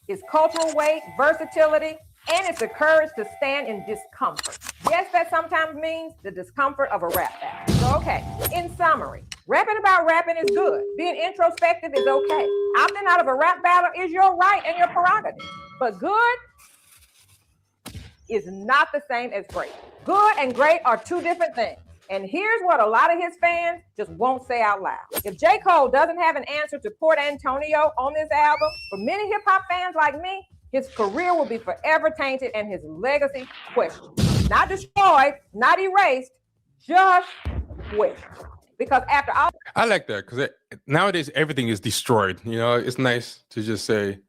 It's cultural weight, versatility, and it's the courage to stand in discomfort. Yes, that sometimes means the discomfort of a rap battle. So, okay, in summary, rapping about rapping is good. Being introspective is okay. Opting out of a rap battle is your right and your prerogative. But good is not the same as great. Good and great are two different things. And here's what a lot of his fans just won't say out loud. If J. Cole doesn't have an answer to Port Antonio on this album, for many hip hop fans like me, his career will be forever tainted and his legacy questioned. Not destroyed, not erased, just questioned. Because after all... I like that because nowadays everything is destroyed. You know, it's nice to just say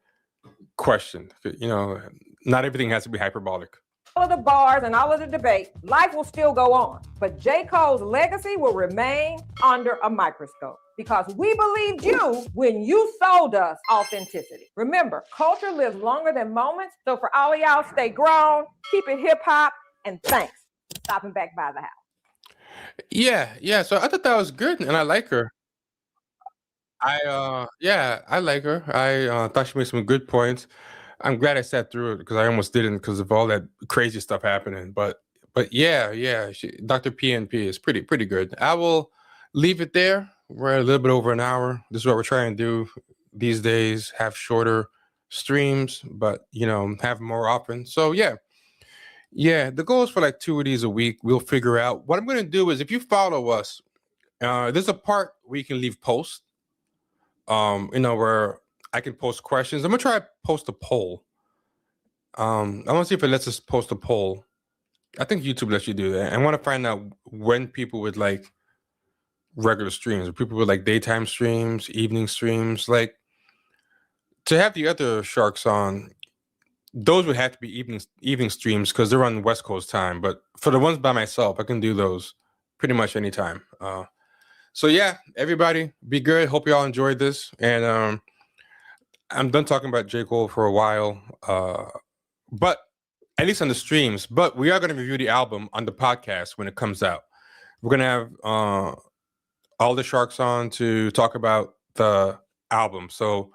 questioned. You know, not everything has to be hyperbolic. All of the bars and all of the debate, life will still go on. But J. Cole's legacy will remain under a microscope because we believed you when you sold us authenticity. Remember, culture lives longer than moments. So for all of y'all, stay grown, keep it hip hop, and thanks for stopping back by the house. Yeah. So I thought that was good, and I like her. I like her. I thought she made some good points. I'm glad I sat through it because I almost didn't because of all that crazy stuff happening. But yeah, Dr. PNP is pretty good. I will leave it there. We're a little bit over an hour. This is what we're trying to do these days: have shorter streams, but have more often. So yeah. The goal is for like 2 of these a week. We'll figure out. What I'm going to do is, if you follow us, there's a part where you can leave posts. Where I can post questions. I'm gonna try to post a poll. I want to see if it lets us post a poll. I think YouTube lets you do that. I want to find out when people would like regular streams, or people would like daytime streams, evening streams. Like to have the other sharks on, those would have to be evening streams because they're on West Coast time. But for the ones by myself, I can do those pretty much anytime. So yeah, everybody, be good. Hope you all enjoyed this, and I'm done talking about J. Cole for a while, but at least on the streams. But we are going to review the album on the podcast when it comes out. We're going to have all the sharks on to talk about the album. So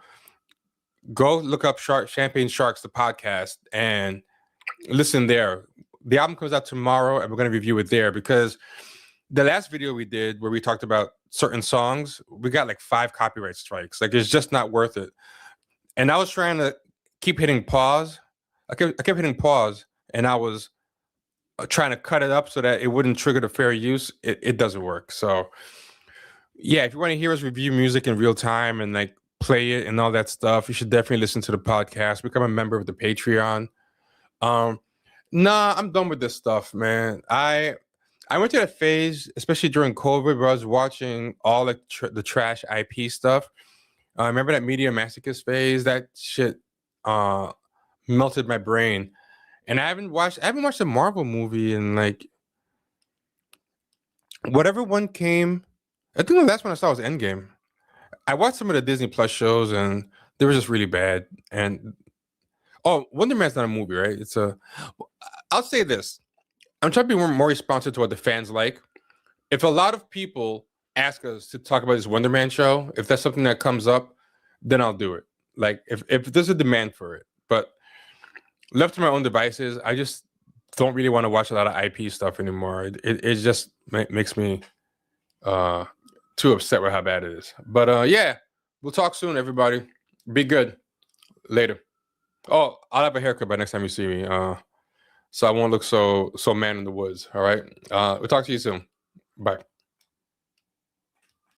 go look up Champagne Sharks, the podcast, and listen there. The album comes out tomorrow, and we're going to review it there because the last video we did where we talked about certain songs, we got like 5 copyright strikes. Like it's just not worth it. And I was trying to keep hitting pause. I kept hitting pause, and I was trying to cut it up so that it wouldn't trigger the fair use. It doesn't work. So yeah, if you want to hear us review music in real time and like play it and all that stuff, you should definitely listen to the podcast. Become a member of the Patreon. Nah, I'm done with this stuff, man. I went through that phase, especially during COVID, where I was watching all the trash IP stuff. Remember that Media Masochist phase? That shit melted my brain. And I haven't watched a Marvel movie in like whatever one came. I think the last one I saw was Endgame. I watched some of the Disney Plus shows and they were just really bad. And Wonder Man's not a movie, right? I'll say this. I'm trying to be more responsive to what the fans like. If a lot of people ask us to talk about this Wonder Man show, if that's something that comes up, then I'll do it. Like if there's a demand for it. But left to my own devices, I just don't really want to watch a lot of IP stuff anymore. It just makes me too upset with how bad it is. But yeah, we'll talk soon, everybody. Be good. Later. Oh, I'll have a haircut by next time you see me. so I won't look so man in the woods. All right. We'll talk to you soon. Bye.